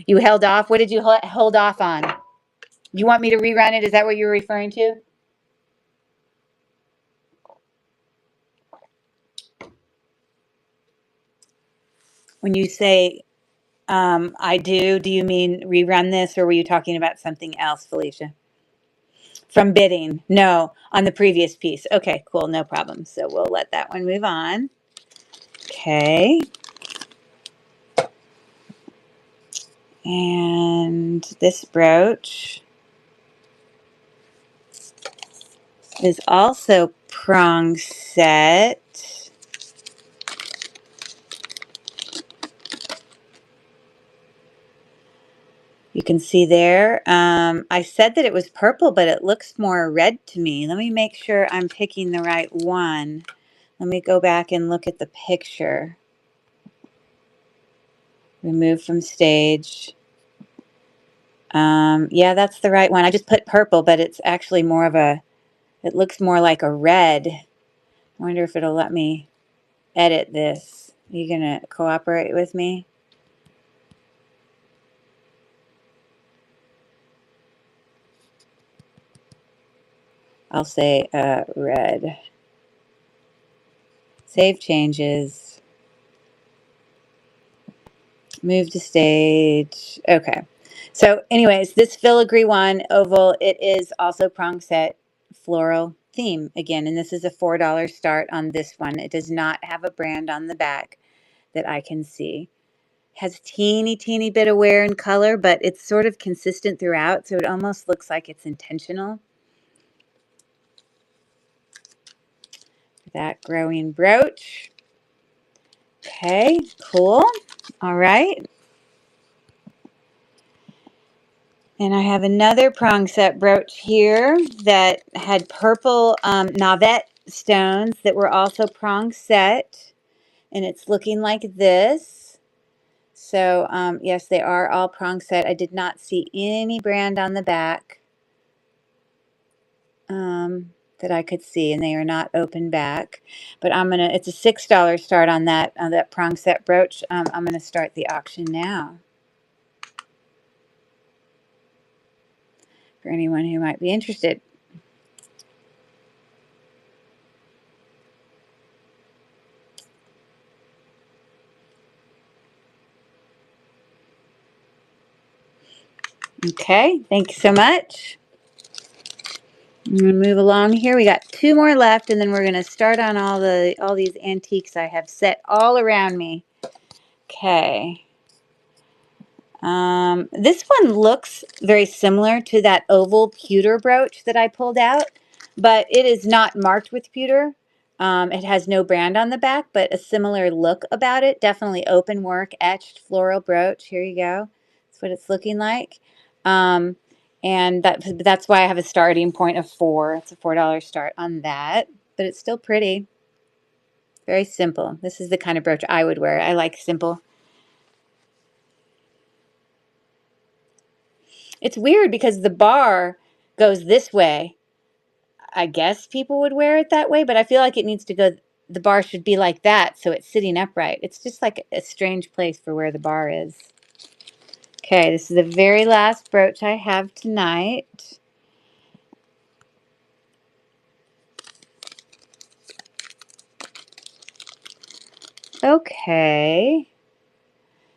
You held off? What did you hold off on? You want me to rerun it? Is that what you're referring to? When you say I do you mean rerun this, or were you talking about something else, Felicia? From bidding? No, on the previous piece. Okay, cool, no problem. So we'll let that one move on. Okay. And this brooch is also prong set. You can see there. I said that it was purple, but it looks more red to me. Let me make sure I'm picking the right one. Let me go back and look at the picture. Remove from stage. Yeah, that's the right one. I just put purple, but it's actually more of a, it looks more like a red. I wonder if it'll let me edit this. Are you going to cooperate with me? I'll say red. Save changes. Move to stage. Okay. So anyways, this filigree one oval, it is also prong set floral theme again, and this is a $4 start on this one. It does not have a brand on the back that I can see. Has teeny bit of wear and color, but it's sort of consistent throughout, so it almost looks like it's intentional. That growing brooch. Okay, cool. All right. And I have another prong set brooch here that had purple Navet stones that were also prong set. And it's looking like this. So, yes, they are all prong set. I did not see any brand on the back that I could see, and they are not open back. But it's a $6 start on that prong set brooch. I'm going to start the auction now for anyone who might be interested. Okay, thank you so much. I'm gonna move along here. We got two more left, and then we're gonna start on all these antiques I have set all around me. Okay. This one looks very similar to that oval pewter brooch that I pulled out, but it is not marked with pewter. It has no brand on the back, but a similar look about it. Definitely open work, etched floral brooch. Here you go. That's what it's looking like. Um, and that's why I have a starting point of $4. It's a $4 start on that, but it's still pretty. Very simple. This is the kind of brooch I would wear. I like simple. It's weird because the bar goes this way. I guess people would wear it that way, but I feel like it needs to go, the bar should be like that so it's sitting upright. It's just like a strange place for where the bar is. Okay, this is the very last brooch I have tonight. Okay.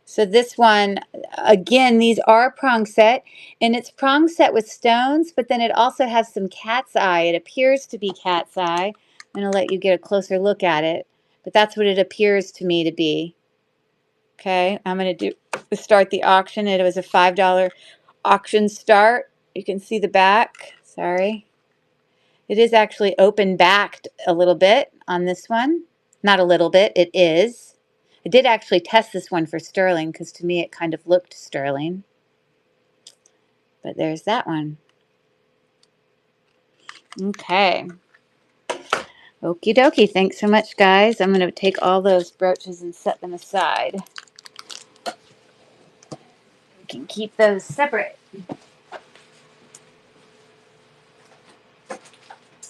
So this one, again, these are prong set, and it's prong set with stones, but then it also has some cat's eye. It appears to be cat's eye. I'm going to let you get a closer look at it, but that's what it appears to me to be. Okay, I'm going to start the auction. It was a $5 auction start. You can see the back. Sorry. It is actually open backed a little bit on this one. Not a little bit, it is. I did actually test this one for sterling because to me it kind of looked sterling. But there's that one. Okay. Okie dokie. Thanks so much, guys. I'm going to take all those brooches and set them aside. We can keep those separate.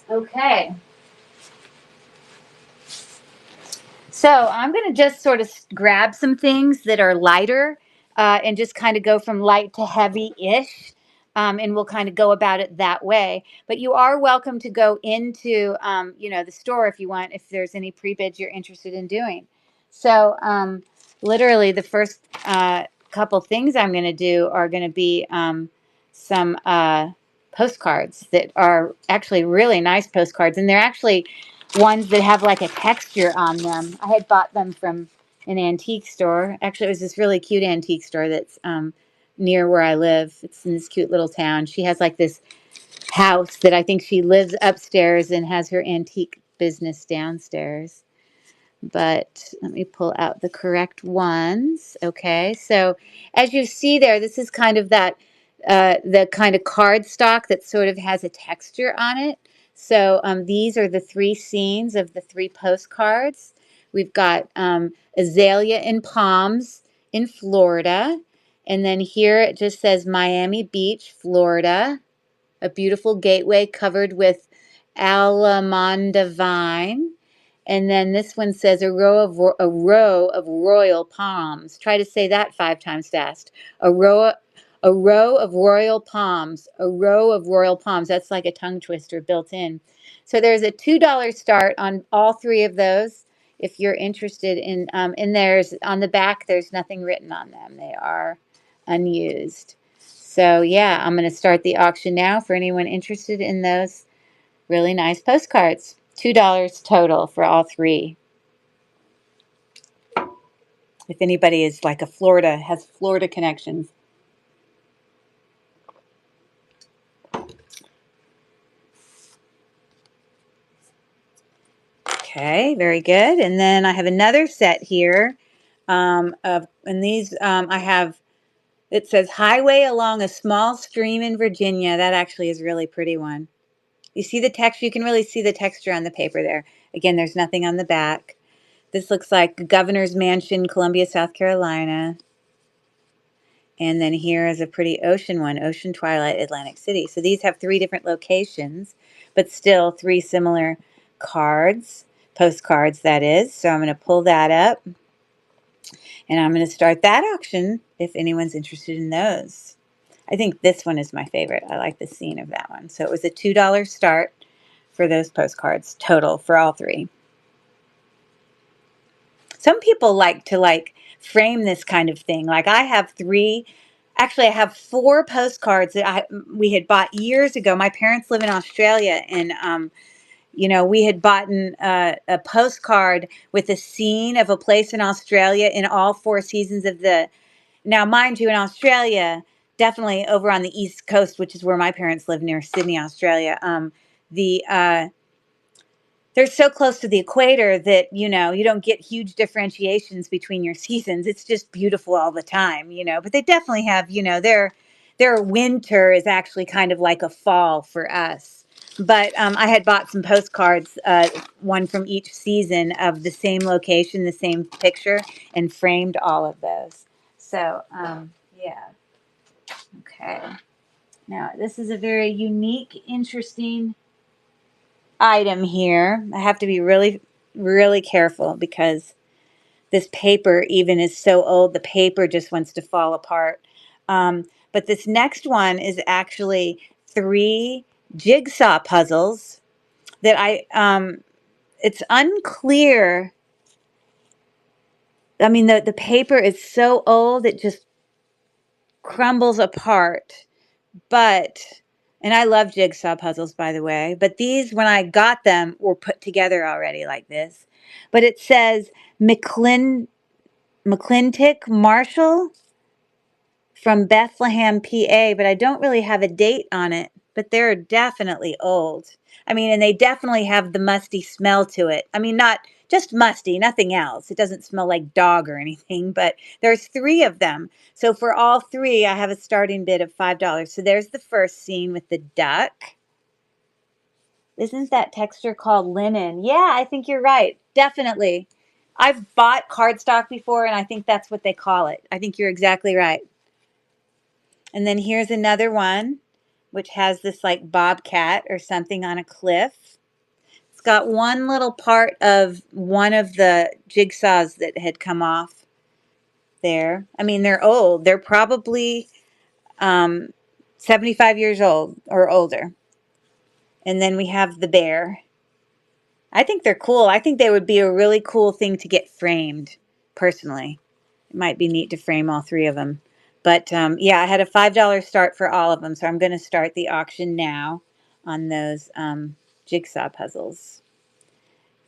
Okay. So I'm going to just sort of grab some things that are lighter and just kind of go from light to heavy-ish. And we'll kind of go about it that way. But you are welcome to go into, the store if you want, if there's any pre-bids you're interested in doing. So literally the first couple things I'm going to do are going to be some postcards that are actually really nice postcards. And they're actually ones that have like a texture on them. I had bought them from an antique store. Actually, it was this really cute antique store that's near where I live. It's in this cute little town. She has like this house that I think she lives upstairs and has her antique business downstairs. But let me pull out the correct ones. Okay, so as you see there, this is kind of that the kind of card stock that sort of has a texture on it. So these are the three scenes of the three postcards. We've got azalea in palms in Florida. And then here it just says Miami Beach, Florida. A beautiful gateway covered with Alamonda vine. And then this one says a row of royal palms. Try to say that 5 times fast. A row of royal palms. A row of royal palms. That's like a tongue twister built in. So there's a $2 start on all three of those. If you're interested in, and there's on the back, there's nothing written on them. They are unused. So yeah, I'm going to start the auction now for anyone interested in those really nice postcards. $2 total for all three. If anybody is like has Florida connections. Okay, very good. And then I have another set here and these I have, it says highway along a small stream in Virginia. That actually is a really pretty one. You see the texture, you can really see the texture on the paper there. Again, there's nothing on the back. This looks like Governor's Mansion, Columbia, South Carolina. And then here is a pretty ocean one, Ocean Twilight, Atlantic City. So these have 3 different locations, but still 3 similar cards, postcards that is. So I'm going to pull that up and I'm going to start that auction if anyone's interested in those. I think this one is my favorite. I like the scene of that one. So it was a $2 start for those postcards total for all 3. Some people like to frame this kind of thing. Like I have 3 Actually, I have 4 postcards that we had bought years ago. My parents live in Australia, and we had bought a postcard with a scene of a place in Australia in all 4 seasons of the. Now, mind you, in Australia, definitely over on the East Coast, which is where my parents live near Sydney, Australia. The They're so close to the equator that you don't get huge differentiations between your seasons. It's just beautiful all the time. But they definitely have, their winter is actually kind of like a fall for us. But I had bought some postcards, one from each season of the same location, the same picture, and framed all of those. So yeah. Okay. Now this is a very unique, interesting item here. I have to be really, really careful because this paper even is so old, the paper just wants to fall apart. But this next one is actually 3 jigsaw puzzles that it's unclear. I mean, the paper is so old, it just crumbles apart. But, and I love jigsaw puzzles, by the way, but these, when I got them, were put together already like this. But it says McClintic Marshall from Bethlehem, PA, but I don't really have a date on it. But they're definitely old. I mean, and they definitely have the musty smell to it. I mean, not just musty, nothing else. It doesn't smell like dog or anything, but there's 3 of them. So for all 3, I have a starting bid of $5. So there's the first scene with the duck. Isn't that texture called linen? Yeah, I think you're right. Definitely. I've bought cardstock before, and I think that's what they call it. I think you're exactly right. And then here's another one, which has this like bobcat or something on a cliff. It's got one little part of one of the jigsaws that had come off there. I mean, they're old. They're probably 75 years old or older. And then we have the bear. I think they're cool. I think they would be a really cool thing to get framed, personally. It might be neat to frame all 3 of them. But yeah, I had a $5 start for all of them, so I'm going to start the auction now on those jigsaw puzzles.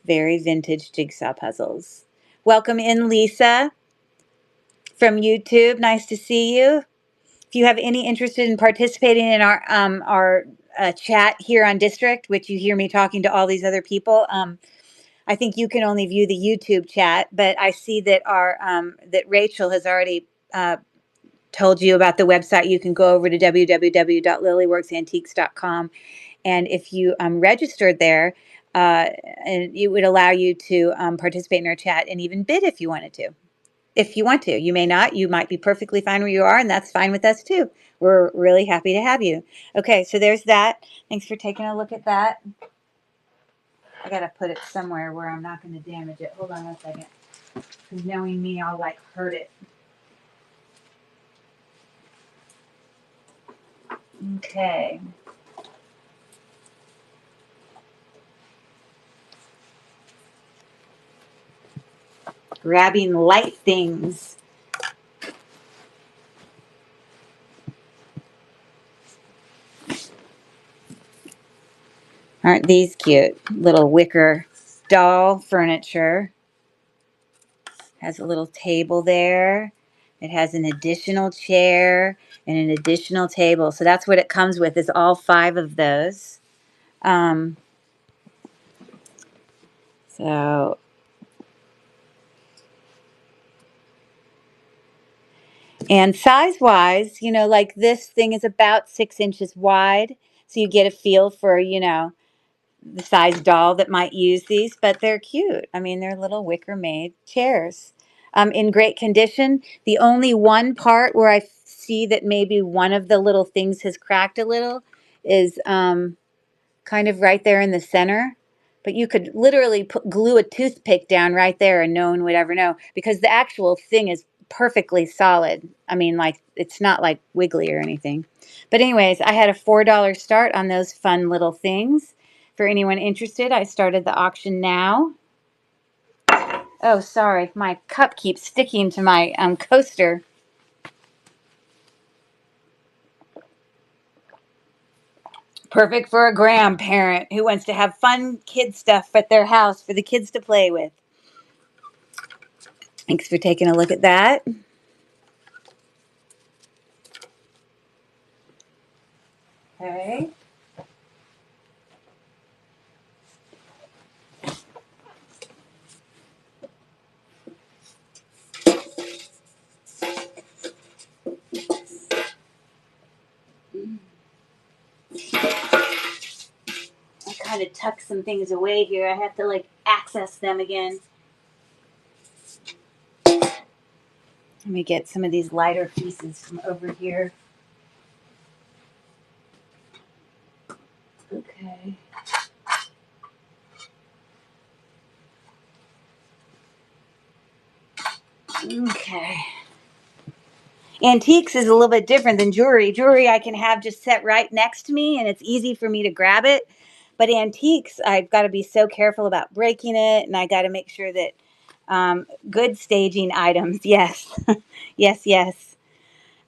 Very vintage jigsaw puzzles. Welcome in, Lisa, from YouTube. Nice to see you. If you have any interest in participating in our chat here on District, which you hear me talking to all these other people, I think you can only view the YouTube chat, but I see that that Rachel has already told you about the website. You can go over to www.lilyworksantiques.com, and if you registered there, and it would allow you to participate in our chat and even bid if you wanted to. If you want to, you may not. You might be perfectly fine where you are, and that's fine with us too. We're really happy to have you. Okay, so there's that. Thanks for taking a look at that. I gotta put it somewhere where I'm not going to damage it. Hold on a second. Because knowing me, I'll like hurt it. Okay. Grabbing light things. Aren't these cute? Little wicker doll furniture. Has a little table there. It has an additional chair and an additional table. So that's what it comes with, is all 5 of those. So and size-wise, like this thing is about 6 inches wide. So you get a feel for, the size doll that might use these, but they're cute. I mean, they're little wicker made chairs. In great condition. The only one part where I see that maybe one of the little things has cracked a little is kind of right there in the center. But you could literally glue a toothpick down right there and no one would ever know, because the actual thing is perfectly solid. I mean, like, it's not like wiggly or anything. But anyways, I had a $4 start on those fun little things. For anyone interested, I started the auction now. Oh, sorry, my cup keeps sticking to my coaster. Perfect for a grandparent who wants to have fun kid stuff at their house for the kids to play with. Thanks for taking a look at that. Okay. I kind of tuck some things away here. I have to like access them again. Let me get some of these lighter pieces from over here. Okay. Okay. Antiques is a little bit different than jewelry. Jewelry I can have just set right next to me and it's easy for me to grab it. But antiques, I've got to be so careful about breaking it, and I got to make sure that good staging items. Yes. Yes, yes.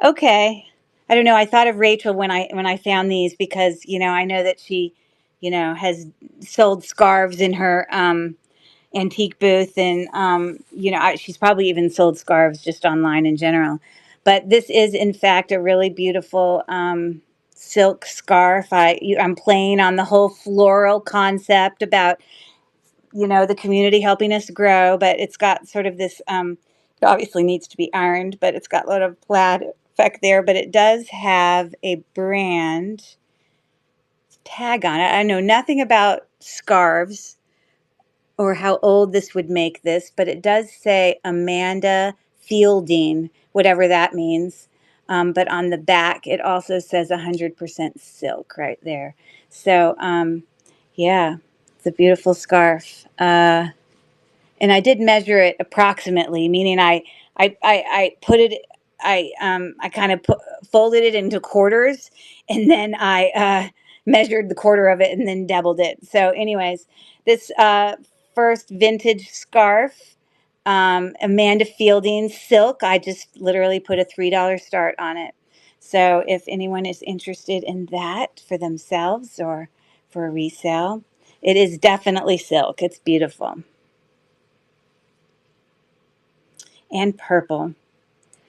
Okay. I don't know. I thought of Rachel when I found these because, I know that she, has sold scarves in her antique booth, and she's probably even sold scarves just online in general. But this is in fact a really beautiful silk scarf. I'm playing on the whole floral concept about the community helping us grow, but it's got sort of this it obviously needs to be ironed, but it's got a lot of plaid effect there, but it does have a brand tag on it. I know nothing about scarves or how old this would make this, but it does say Amanda Fielding, whatever that means. But on the back, it also says 100% silk right there. So, yeah, it's a beautiful scarf. And I did measure it approximately, meaning I put it, I kind of folded it into quarters, and then I measured the quarter of it and then doubled it. So, anyways, this first vintage scarf, Amanda Fielding silk, I just literally put a $3 start on it. So, if anyone is interested in that for themselves or for a resale, it is definitely silk. It's beautiful. And purple.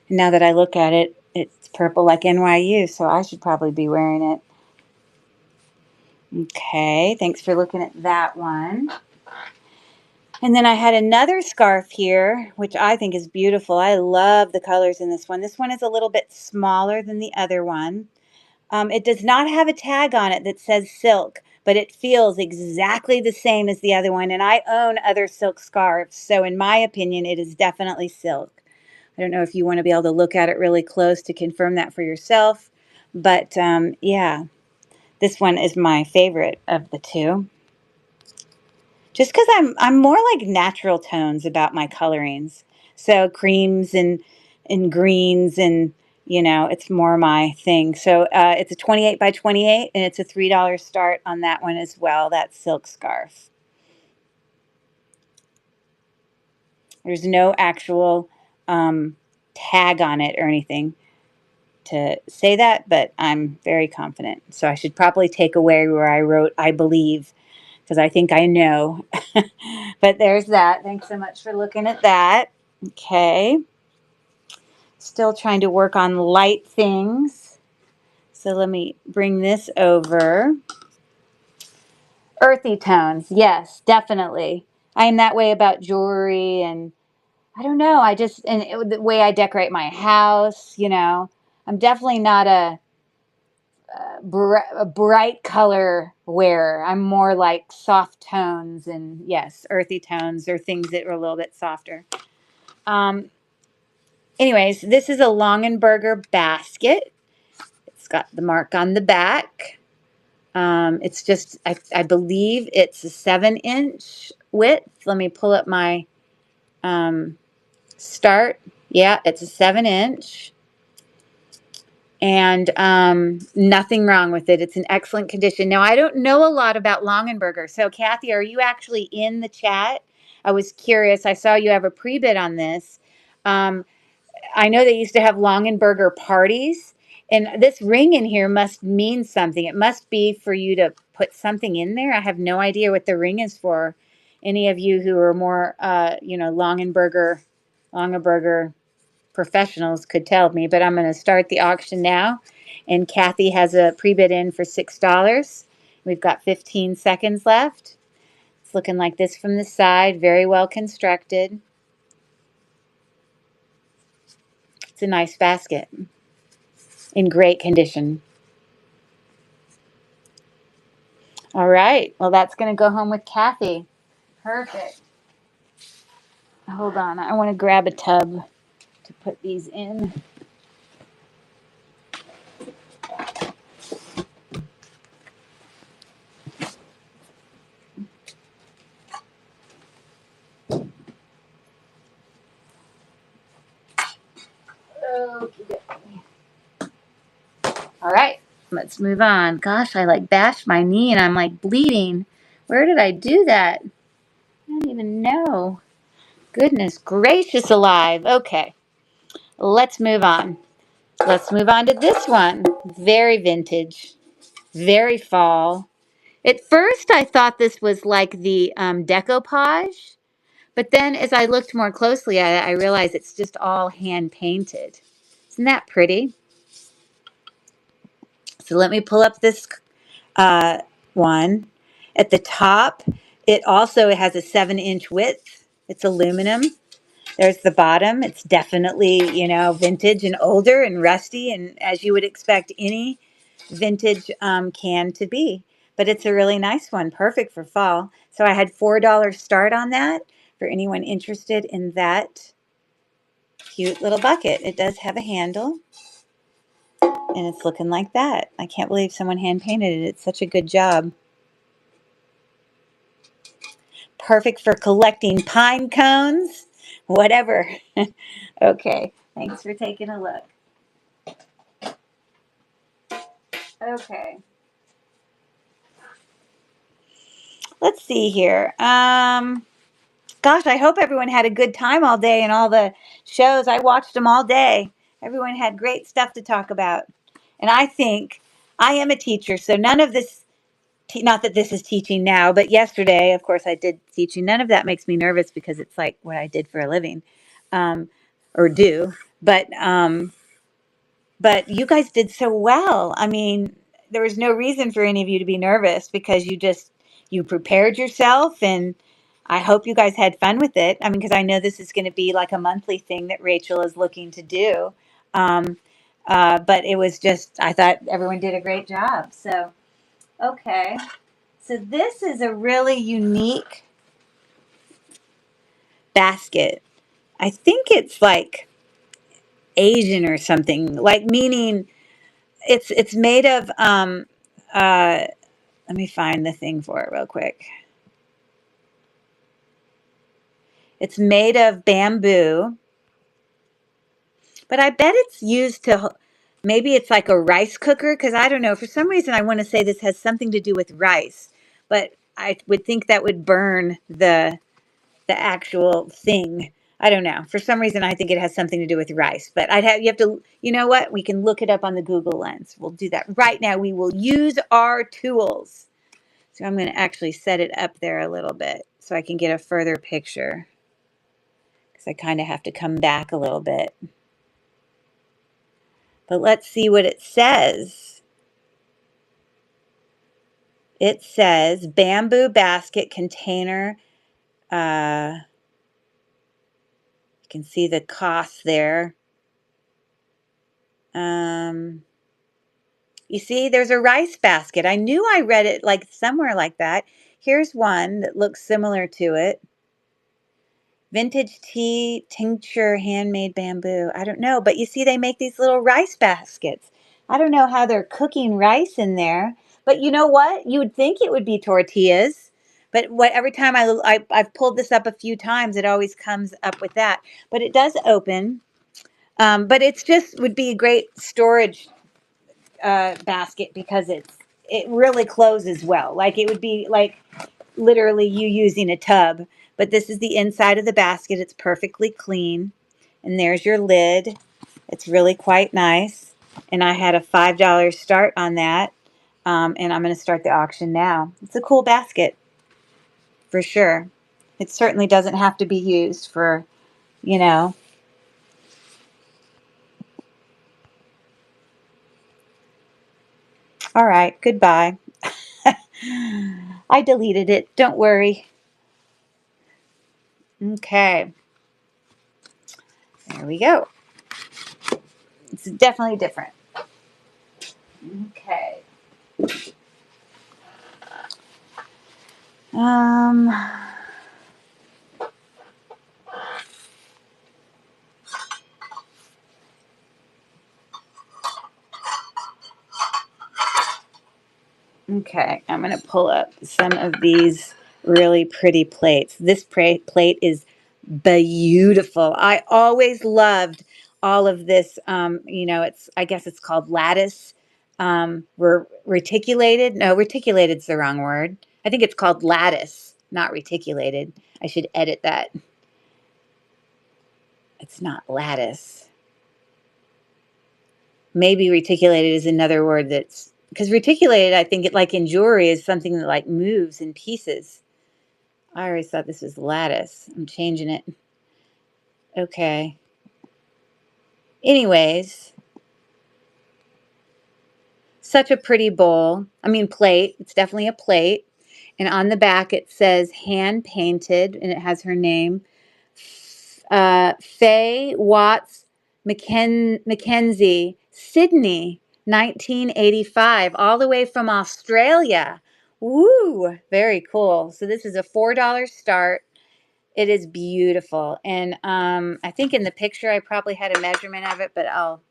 And now that I look at it, it's purple like NYU, so I should probably be wearing it. Okay, thanks for looking at that one. And then I had another scarf here, which I think is beautiful. I love the colors in this one. This one is a little bit smaller than the other one. It does not have a tag on it that says silk, but it feels exactly the same as the other one. And I own other silk scarves, so in my opinion, it is definitely silk. I don't know if you want to be able to look at it really close to confirm that for yourself, but yeah, this one is my favorite of the two. Just because I'm more like natural tones about my colorings, so creams and greens and it's more my thing. So it's a 28 by 28, and it's a $3 start on that one as well. That silk scarf. There's no actual tag on it or anything to say that, but I'm very confident. So I should probably take away where I wrote "I believe" because I think I know. But there's that. Thanks so much for looking at that. Okay. Still trying to work on light things. So let me bring this over. Earthy tones. Yes, definitely. I am that way about jewelry, and I don't know. The way I decorate my house, I'm definitely not a bright color wearer. I'm more like soft tones, and yes, earthy tones or things that are a little bit softer. Um, Anyways, this is a Longenberger basket. It's got the mark on the back. It's just, I believe it's a 7-inch width. Let me pull up my start. Yeah, it's a 7-inch. And nothing wrong with it. It's in excellent condition. Now, I don't know a lot about Longenberger. So, Kathy, are you actually in the chat? I was curious. I saw you have a pre-bid on this. I know they used to have Longenberger parties, And this ring in here must mean something. It must be for you to put something in there. I have no idea what the ring is for. Any of you who are more, Longaberger professionals could tell me, but I'm going to start the auction now. And Kathy has a pre-bid in for $6. We've got 15 seconds left. It's looking like this from the side, very well constructed. It's a nice basket in great condition. All right, well, that's going to go home with Kathy. Perfect. Hold on, I want to grab a tub to put these in. Okay. All right, let's move on. Gosh, I like bashed my knee and I'm like bleeding. Where did I do that? I don't even know. Goodness gracious alive. Okay, let's move on. Let's move on to this one. Very vintage, very fall. At first, I thought this was like the decoupage, but then as I looked more closely at it, I realized it's just all hand painted. Isn't that pretty? So let me pull up this uh, one. At the top, it has a 7-inch width. It's aluminum. There's the bottom. It's definitely, vintage and older and rusty, and as you would expect any vintage can to be. But it's a really nice one, perfect for fall. So I had $4 start on that for anyone interested in that cute little bucket. It does have a handle, and it's looking like that. I can't believe someone hand painted it. It's such a good job. Perfect for collecting pine cones, whatever. Okay, thanks for taking a look. Okay. Let's see here. Gosh, I hope everyone had a good time all day and all the shows. I watched them all day. Everyone had great stuff to talk about. And I think I am a teacher, so none of this, not that this is teaching now, but yesterday, of course, I did teaching. None of that makes me nervous because it's like what I did for a living, or do. But you guys did so well. I mean, there was no reason for any of you to be nervous because you prepared yourself, and I hope you guys had fun with it. I mean, because I know this is going to be like a monthly thing that Rachel is looking to do. Um, but it was just, I thought everyone did a great job. So, okay. So this is a really unique basket. I think it's like Asian or something, like meaning it's made of let me find the thing for it real quick. It's made of bamboo, but I bet it's used to, maybe it's like a rice cooker, because I don't know, for some reason I want to say this has something to do with rice, but I would think that would burn the actual thing. I don't know. For some reason, I think it has something to do with rice. But you have to, you know what? We can look it up on the Google Lens. We'll do that right now. We will use our tools. So I'm going to actually set it up there a little bit so I can get a further picture. Because I kind of have to come back a little bit. But let's see what it says. It says bamboo basket container. You can see the cost there. You see, there's a rice basket. I knew I read it like somewhere like that. Here's one that looks similar to it. Vintage tea, tincture, handmade bamboo. I don't know, but you see they make these little rice baskets. I don't know how they're cooking rice in there, but you know what? You would think it would be tortillas, but every time I've pulled this up a few times, it always comes up with that. But it does open, but it's just would be a great storage basket because it really closes well. Like it would be like literally you using a tub. But this is the inside of the basket. It's perfectly clean. And there's your lid. It's really quite nice. And I had a $5 start on that. And I'm going to start the auction now. It's a cool basket for sure. It certainly doesn't have to be used for, you know. All right, goodbye. I deleted it. Don't worry. Okay, there we go. It's definitely different. Okay. Um, okay, I'm going to pull up some of these really pretty plates. This plate is beautiful. I always loved all of this. You know, I guess it's called lattice. Reticulated. No, reticulated's the wrong word. I think it's called lattice, not reticulated. I should edit that. It's not lattice. Maybe reticulated is another word that's because reticulated, I think it like in jewelry is something that like moves in pieces. I always thought this was lattice. I'm changing it. Okay. Anyways, such a pretty bowl. I mean, plate. It's definitely a plate. And on the back, it says hand painted, and it has her name. Faye Watts Mackenzie, Sydney, 1985, all the way from Australia. Woo! Very cool. So this is a $4 start. It is beautiful. And I think in the picture I probably had a measurement of it, but I'll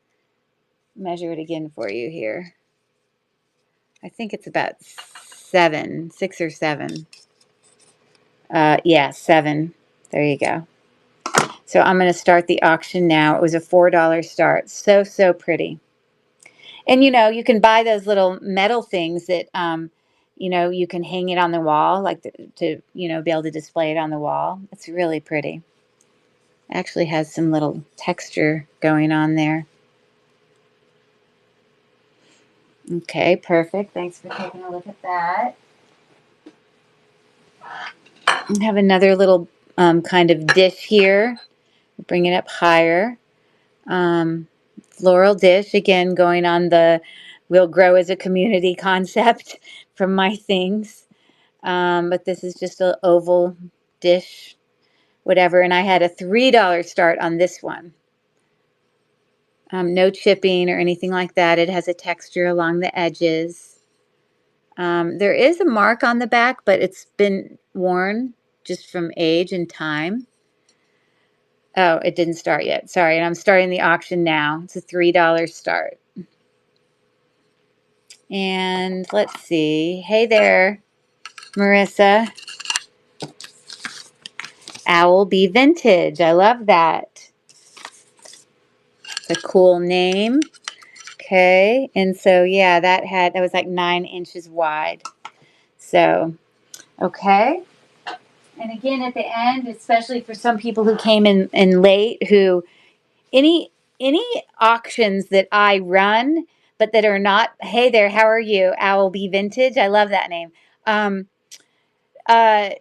measure it again for you here. I think it's about 6 or 7. Yeah, 7. There you go. So I'm going to start the auction now. It was a $4 start. So, so pretty. And, you know, you can buy those little metal things that, you know, you can hang it on the wall, like to, you know, be able to display it on the wall. It's really pretty. Actually has some little texture going on there. Okay, perfect. Thanks for taking a look at that. I have another little kind of dish here. Bring it up higher. Floral dish, again, going on the we'll grow as a community concept from my things. But this is just an oval dish, whatever. And I had a $3 start on this one. No chipping or anything like that. It has a texture along the edges. There is a mark on the back, but it's been worn just from age and time. Oh, it didn't start yet. Sorry, and I'm starting the auction now. It's a $3 start. And let's see. Hey there, Marissa. Owl Be Vintage. I love that. It's a cool name. Okay. And so, yeah, that was like 9 inches wide. So, okay. And again, at the end, especially for some people who came in late, who any auctions that I run, but that are not, hey there, how are you? Owl Be Vintage. I love that name.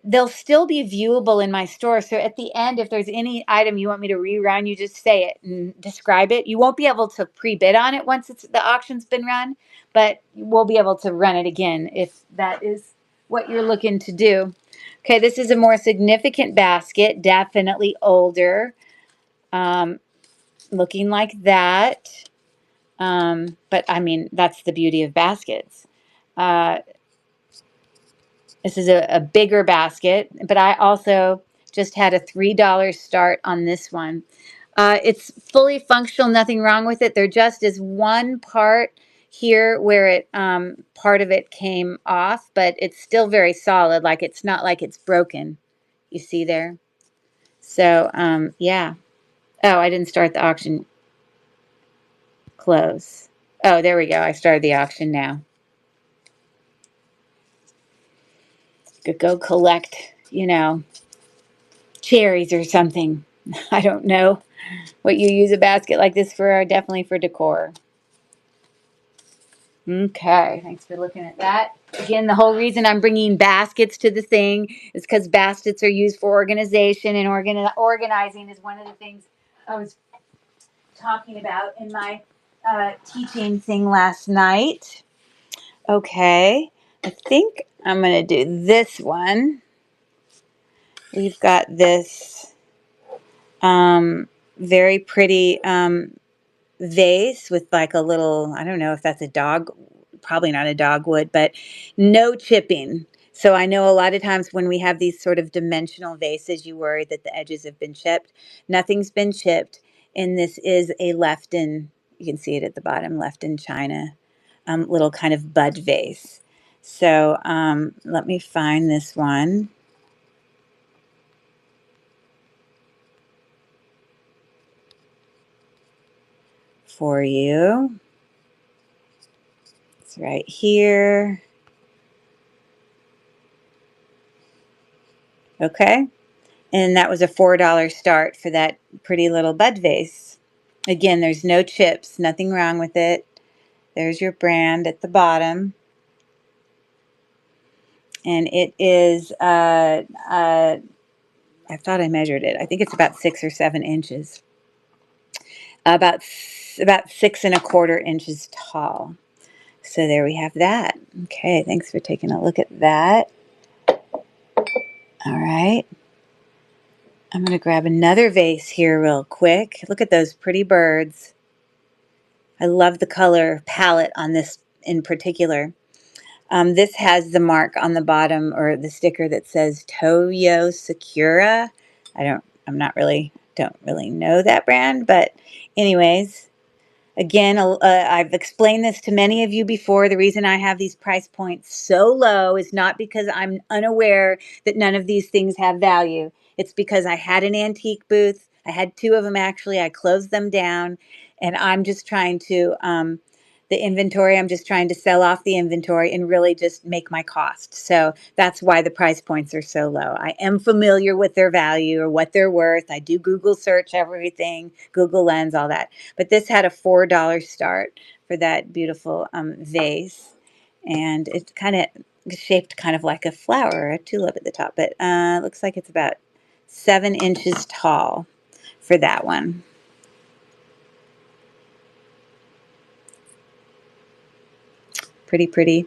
They'll still be viewable in my store. So at the end, if there's any item you want me to rerun, you just say it and describe it. You won't be able to pre-bid on it once the auction's been run, but we'll be able to run it again if that is what you're looking to do. Okay, this is a more significant basket, definitely older, looking like that. But I mean, that's the beauty of baskets. This is a bigger basket, but I also just had a $3 start on this one. It's fully functional, nothing wrong with it. There just is one part here where it part of it came off, but it's still very solid. Like it's not like it's broken. You see there? So yeah. Oh, I didn't start the auction. Close. Oh, there we go. I started the auction now. Could go collect, you know, cherries or something. I don't know what you use a basket like this for, definitely for decor. Okay, thanks for looking at that. Again, the whole reason I'm bringing baskets to the thing is because baskets are used for organization, and organizing is one of the things I was talking about in my teaching thing last night. Okay, I think I'm going to do this one. We've got this very pretty vase with like a little, I don't know if that's a dog, probably not a dogwood, but no chipping. So I know a lot of times when we have these sort of dimensional vases, you worry that the edges have been chipped. Nothing's been chipped. And this is a Lefton, you can see it at the bottom, Lefton China, little kind of bud vase. So let me find this one for you. It's right here. Okay. And that was a $4 start for that pretty little bud vase. Again, there's no chips, nothing wrong with it. There's your brand at the bottom. And it is, I thought I measured it. I think it's about 6 or 7 inches. About 6¼ inches tall. So there we have that. Okay, thanks for taking a look at that. All right. I'm going to grab another vase here real quick. Look at those pretty birds. I love the color palette on this in particular. This has the mark on the bottom, or the sticker that says Toyo Sakura. Don't really know that brand, but anyways, again, I've explained this to many of you before. The reason I have these price points so low is not because I'm unaware that none of these things have value. It's because I had an antique booth. I had 2 of them actually. I closed them down, and I'm just trying to the inventory. I'm just trying to sell off the inventory and really just make my cost. So that's why the price points are so low. I am familiar with their value or what they're worth. I do Google search everything, Google Lens, all that. But this had a $4 start for that beautiful vase. And it's kind of shaped kind of like a flower, a tulip at the top. But it looks like it's about 7 inches tall for that one. Pretty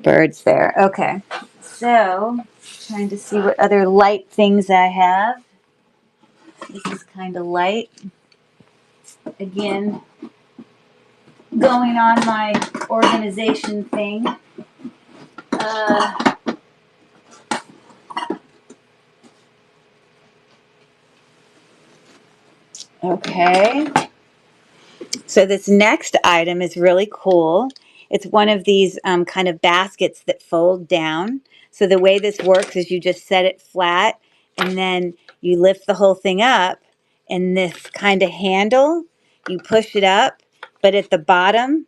birds there. Okay, so trying to see what other light things I have. This is kind of light. Again, going on my organization thing. Okay, so this next item is really cool. It's one of these kind of baskets that fold down. So the way this works is you just set it flat, and then you lift the whole thing up, and this kind of handle, you push it up, but at the bottom,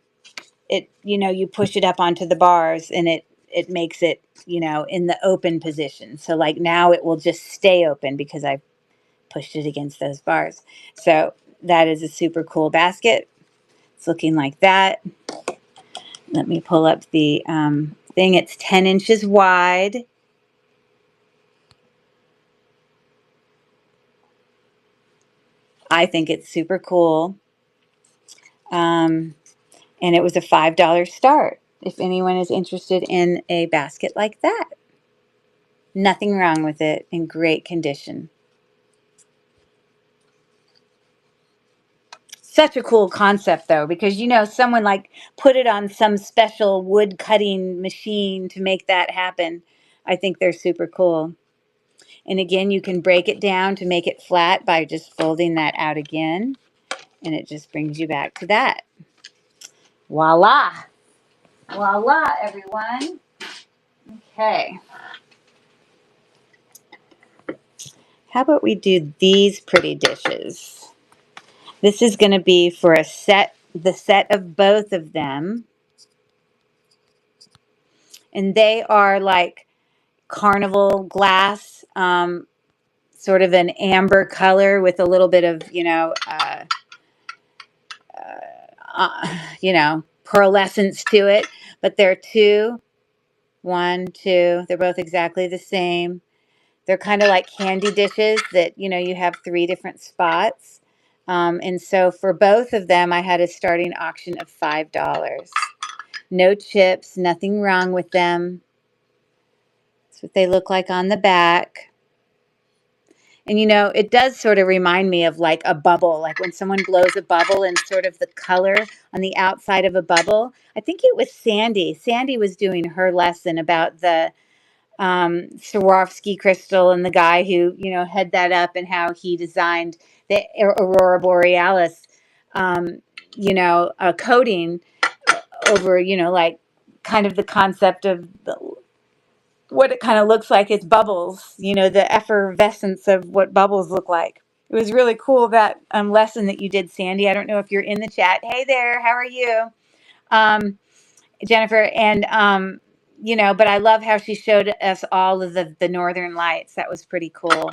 you push it up onto the bars, and it makes it, in the open position. So like now it will just stay open because I pushed it against those bars. So that is a super cool basket. It's looking like that. Let me pull up the thing. It's 10 inches wide. I think it's super cool. And it was a $5 start if anyone is interested in a basket like that. Nothing wrong with it, in great condition. Such a cool concept though, because someone like put it on some special wood cutting machine to make that happen. I think they're super cool. And again, you can break it down to make it flat by just folding that out again. And it just brings you back to that. Voila. Voila, everyone. Okay. How about we do these pretty dishes? This is going to be for the set of both of them. And they are like carnival glass, sort of an amber color with a little bit of, pearlescence to it. But they're two, one, two. They're both exactly the same. They're kind of like candy dishes that, you know, you have three different spots. And so for both of them, I had a starting auction of $5. No chips, nothing wrong with them. That's what they look like on the back. And, you know, it does sort of remind me of like a bubble, like when someone blows a bubble and sort of the color on the outside of a bubble. I think it was Sandy. Sandy was doing her lesson about the Swarovski crystal and the guy who, you know, had that up and how he designed the Aurora Borealis, you know, coating over, you know, like kind of the concept of what it kind of looks like is bubbles, you know, the effervescence of what bubbles look like. It was really cool, that lesson that you did, Sandy. I don't know if you're in the chat. Hey there, how are you? Um, Jennifer, and you know, but I love how she showed us all of the northern lights. That was pretty cool.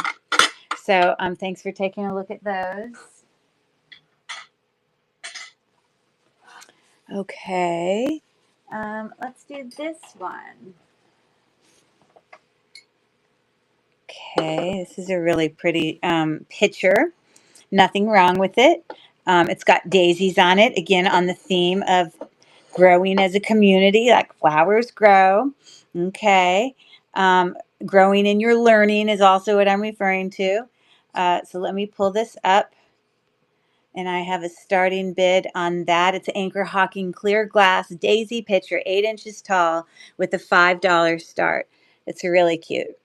So thanks for taking a look at those. Okay, let's do this one. Okay, this is a really pretty picture. Nothing wrong with it. It's got daisies on it, again on the theme of growing as a community, like flowers grow. Okay. Growing in your learning is also what I'm referring to. So let me pull this up. And I have a starting bid on that. It's an Anchor Hawking clear glass daisy pitcher, 8 inches tall, with a $5 start. It's really cute.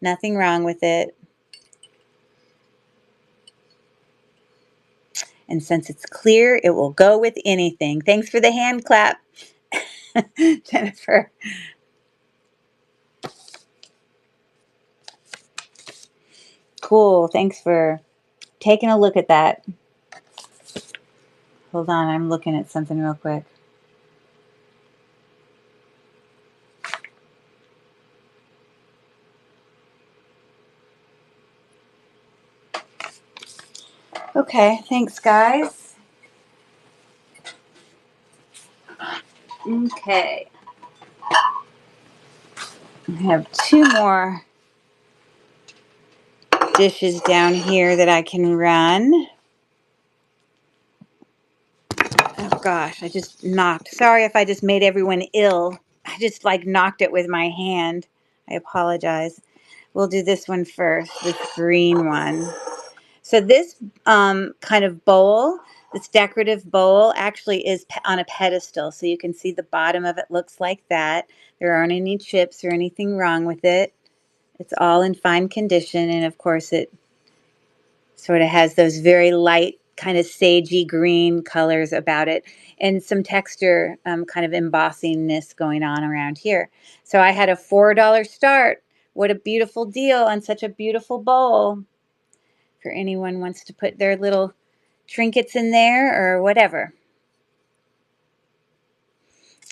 Nothing wrong with it. And since it's clear, it will go with anything. Thanks for the hand clap, Jennifer. Cool. Thanks for taking a look at that. Hold on, I'm looking at something real quick. Okay, thanks, guys. Okay. I have two more dishes down here that I can run. Oh gosh, I just knocked. Sorry if I just made everyone ill. I just like knocked it with my hand. I apologize. We'll do this one first, this green one. So this kind of bowl, this decorative bowl, actually is on a pedestal. So you can see the bottom of it looks like that. There aren't any chips or anything wrong with it. It's all in fine condition. And of course, it sort of has those very light, kind of sagey green colors about it. And some texture, kind of embossingness going on around here. So I had a $4 start. What a beautiful deal on such a beautiful bowl. For anyone wants to put their little trinkets in there or whatever.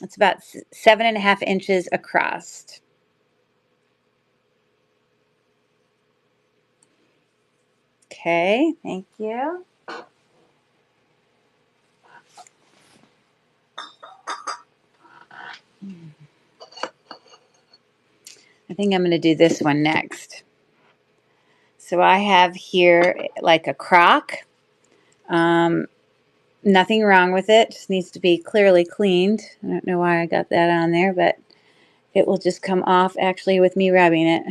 It's about 7.5 inches across. Okay, thank you. I think I'm going to do this one next. So I have here like a crock. Nothing wrong with it. Just needs to be clearly cleaned. I don't know why I got that on there, but it will just come off actually with me rubbing it.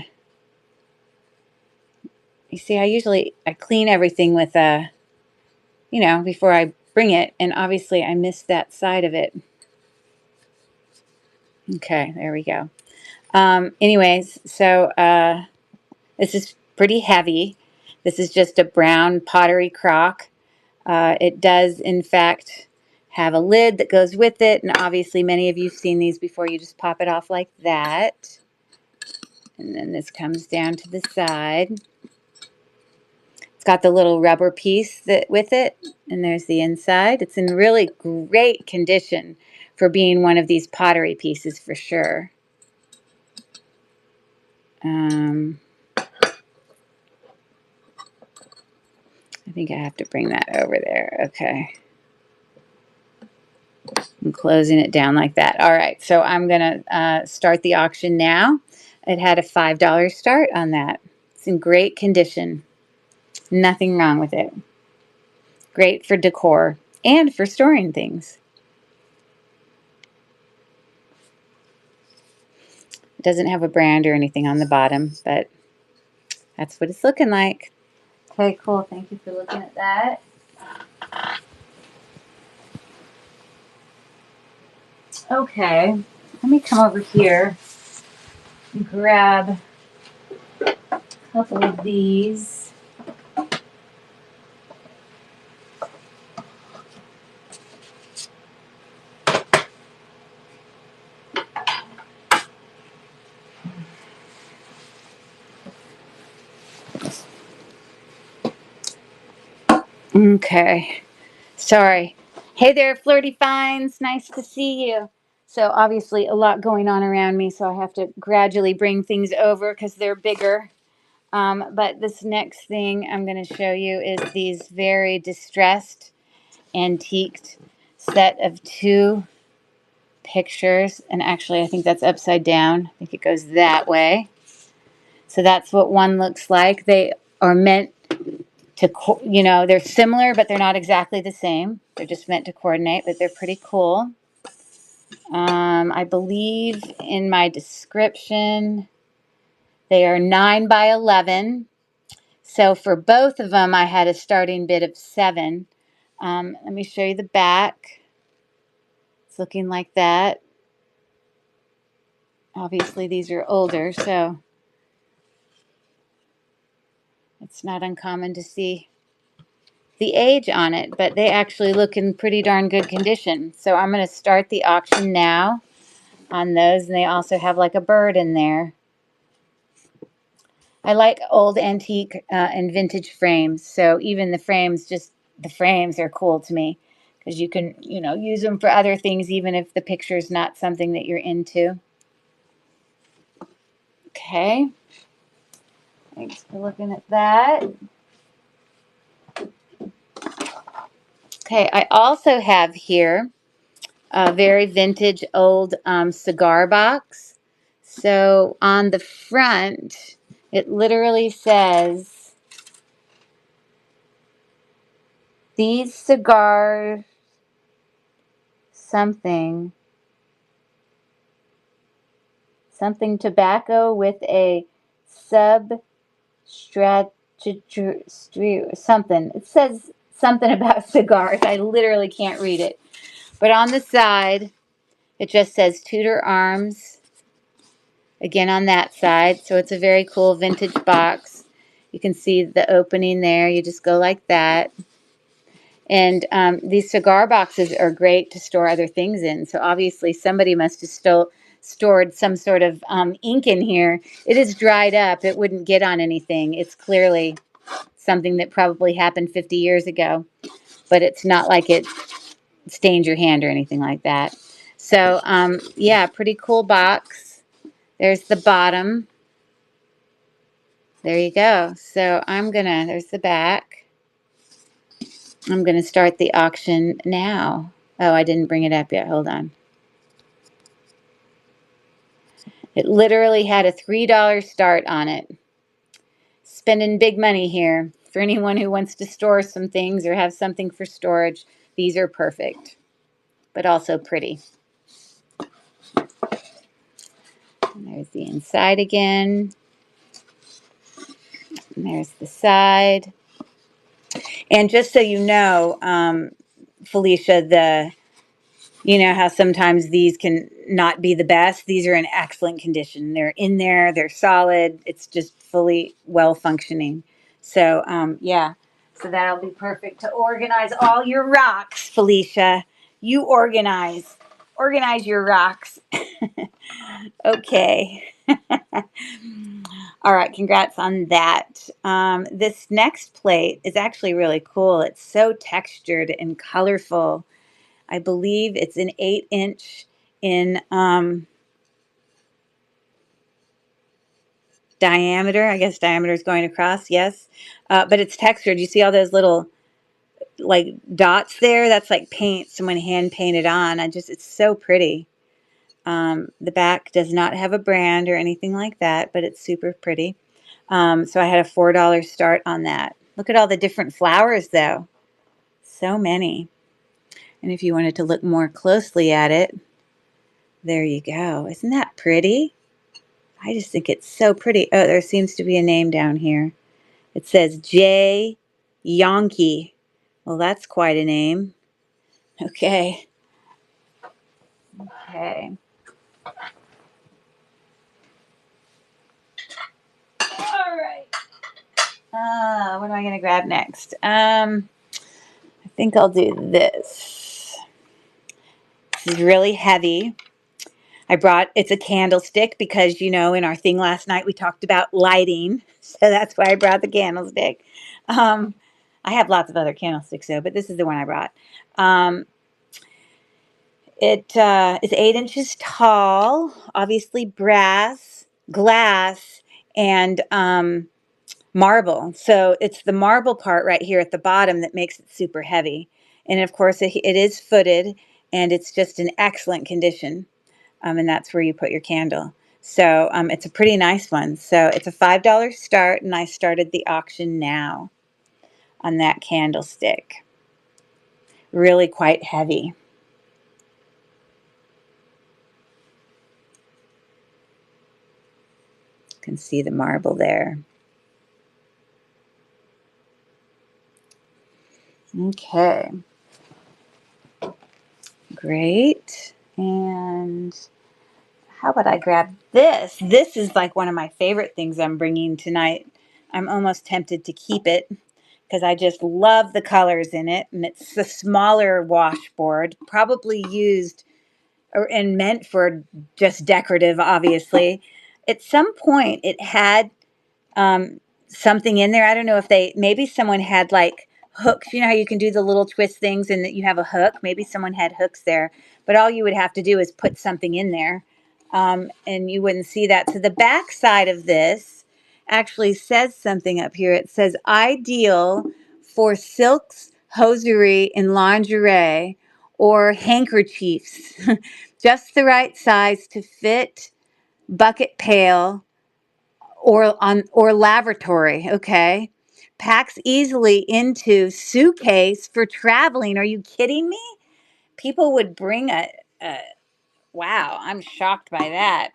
You see, I clean everything with you know, before I bring it, and obviously I missed that side of it. Okay, there we go. Anyways, so this is pretty heavy. This is just a brown pottery crock. It does, in fact, have a lid that goes with it, and obviously many of you have seen these before. You just pop it off like that. And then this comes down to the side. It's got the little rubber piece with it, and there's the inside. It's in really great condition for being one of these pottery pieces for sure. I think I have to bring that over there. Okay. I'm closing it down like that. All right, so I'm going to start the auction now. It had a $5 start on that. It's in great condition. Nothing wrong with it. Great for decor and for storing things. It doesn't have a brand or anything on the bottom, but that's what it's looking like. Okay, cool. Thank you for looking at that. Okay, let me come over here and grab a couple of these. Okay, sorry. Hey there, Flirty Finds. Nice to see you. So obviously a lot going on around me, so I have to gradually bring things over because they're bigger. But this next thing I'm going to show you is these very distressed, antiqued set of 2 pictures. And actually, I think that's upside down. I think it goes that way. So that's what one looks like. They are meant to, they're similar, but they're not exactly the same. They're just meant to coordinate, but they're pretty cool. I believe in my description, they are 9 by 11. So for both of them, I had a starting bid of 7. Let me show you the back. It's looking like that. Obviously, these are older, so it's not uncommon to see the age on it, but they actually look in pretty darn good condition. So I'm going to start the auction now on those, and they also have like a bird in there. I like old antique and vintage frames, so even the frames, just the frames are cool to me because you can, use them for other things even if the picture is not something that you're into. Okay, thanks for looking at that. Okay, I also have here a very vintage old cigar box. So on the front, it literally says, these cigars, something tobacco with a substrat, something. It says something about cigars. I literally can't read it. But on the side, it just says Tudor Arms. Again, on that side. So it's a very cool vintage box. You can see the opening there. You just go like that. And these cigar boxes are great to store other things in. So obviously somebody must have still stored some sort of ink in here. It is dried up. It wouldn't get on anything. It's clearly something that probably happened 50 years ago. But it's not like it stained your hand or anything like that. So, yeah, pretty cool box. There's the bottom. There you go. So there's the back. I'm going to start the auction now. Oh, I didn't bring it up yet. Hold on. It literally had a $3 start on it. Spending big money here. For anyone who wants to store some things or have something for storage, these are perfect, but also pretty. And there's the inside again. And there's the side. And just so you know, Felicia, you know how sometimes these can not be the best. These are in excellent condition. They're in there. They're solid. It's just fully well functioning. So, yeah. So that'll be perfect to organize all your rocks, Felicia. You organize. Organize your rocks. Okay. All right. Congrats on that. This next plate is actually really cool. It's so textured and colorful. I believe it's an 8-inch in diameter. I guess diameter is going across, yes. But it's textured. You see all those little like dots there. That's like paint someone hand painted on. It's so pretty. The back does not have a brand or anything like that, but it's super pretty. So I had a $4 start on that. Look at all the different flowers though. So many. And if you wanted to look more closely at it, there you go. Isn't that pretty? I just think it's so pretty. Oh, there seems to be a name down here. It says J. Yonke. Well, that's quite a name. Okay. Okay. All right. What am I going to grab next? I think I'll do this. This is really heavy. It's a candlestick because, you know, in our thing last night, we talked about lighting. So that's why I brought the candlestick. I have lots of other candlesticks though, but this is the one I brought. It is 8 inches tall, obviously brass, glass, and marble. So it's the marble part right here at the bottom that makes it super heavy. And of course, it is footed, and it's just in excellent condition. And that's where you put your candle. So it's a pretty nice one. So it's a $5 start, and I started the auction now on that candlestick. Really quite heavy. You can see the marble there. Okay. Great. And how about I grab this? This is like one of my favorite things I'm bringing tonight. I'm almost tempted to keep it because I just love the colors in it. And it's a smaller washboard, probably used and meant for just decorative, obviously. At some point, it had something in there. I don't know if maybe someone had like hooks. You know how you can do the little twist things and that you have a hook? Maybe someone had hooks there. But all you would have to do is put something in there, and you wouldn't see that. So the back side of this actually says something up here. It says, ideal for silks, hosiery, and lingerie, or handkerchiefs. Just the right size to fit bucket pail or lavatory. Okay. Packs easily into suitcase for traveling. Are you kidding me? People would bring a wow, I'm shocked by that.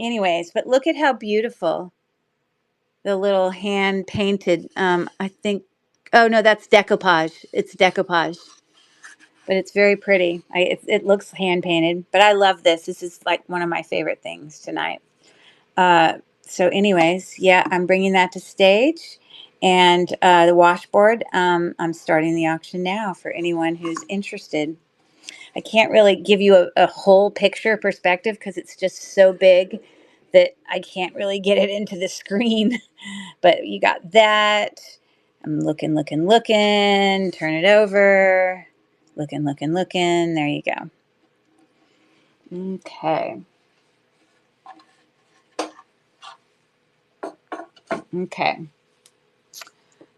Anyways, but look at how beautiful the little hand painted, I think, oh no, that's decoupage. It's decoupage, but it's very pretty. It looks hand painted, but I love this. This is like one of my favorite things tonight. So anyways, yeah, I'm bringing that to stage. And the washboard, I'm starting the auction now for anyone who's interested. I can't really give you a whole picture perspective because it's just so big that I can't really get it into the screen. But you got that. I'm looking, looking, looking. Turn it over. Looking, looking, looking. There you go. Okay. Okay.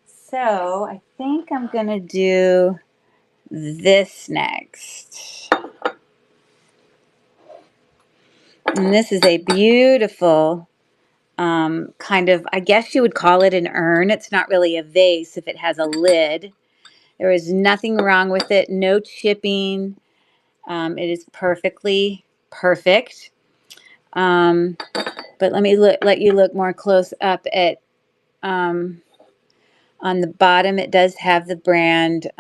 So I think I'm going to do this next. And this is a beautiful kind of, I guess you would call it an urn. It's not really a vase if it has a lid. There is nothing wrong with it. No chipping. It is perfectly perfect. But let me let you look more close up at on the bottom. It does have the brand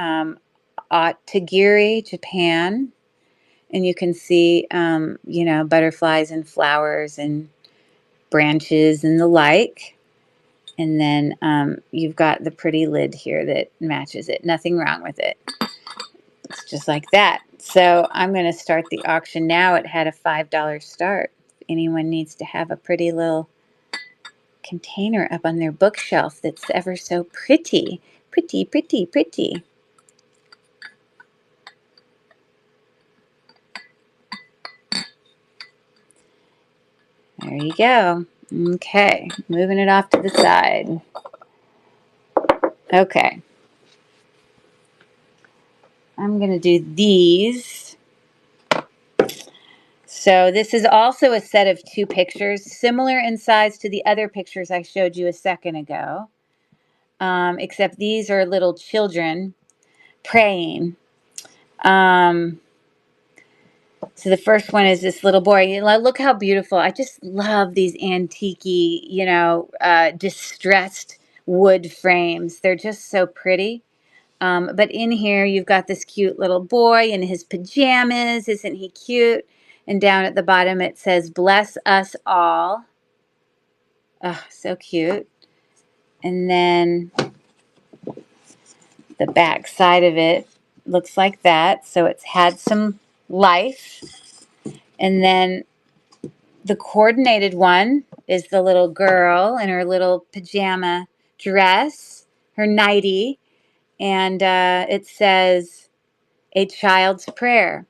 Otagiri, Japan. And you can see, you know, butterflies and flowers and branches and the like. And then you've got the pretty lid here that matches it. Nothing wrong with it. It's just like that. So I'm going to start the auction now. It had a $5 start. If anyone needs to have a pretty little container up on their bookshelf that's ever so pretty. Pretty, pretty, pretty. There you go. Okay, moving it off to the side. Okay. I'm going to do these. So this is also a set of 2 pictures, similar in size to the other pictures I showed you a second ago, except these are little children praying. So the first one is this little boy. Look how beautiful. I just love these antique-y, distressed wood frames. They're just so pretty. But in here, you've got this cute little boy in his pajamas. Isn't he cute? And down at the bottom, it says, "Bless us all." Oh, so cute. And then the back side of it looks like that. So it's had some life. And then the coordinated one is the little girl in her little pajama dress, her nightie. And it says, "A Child's Prayer."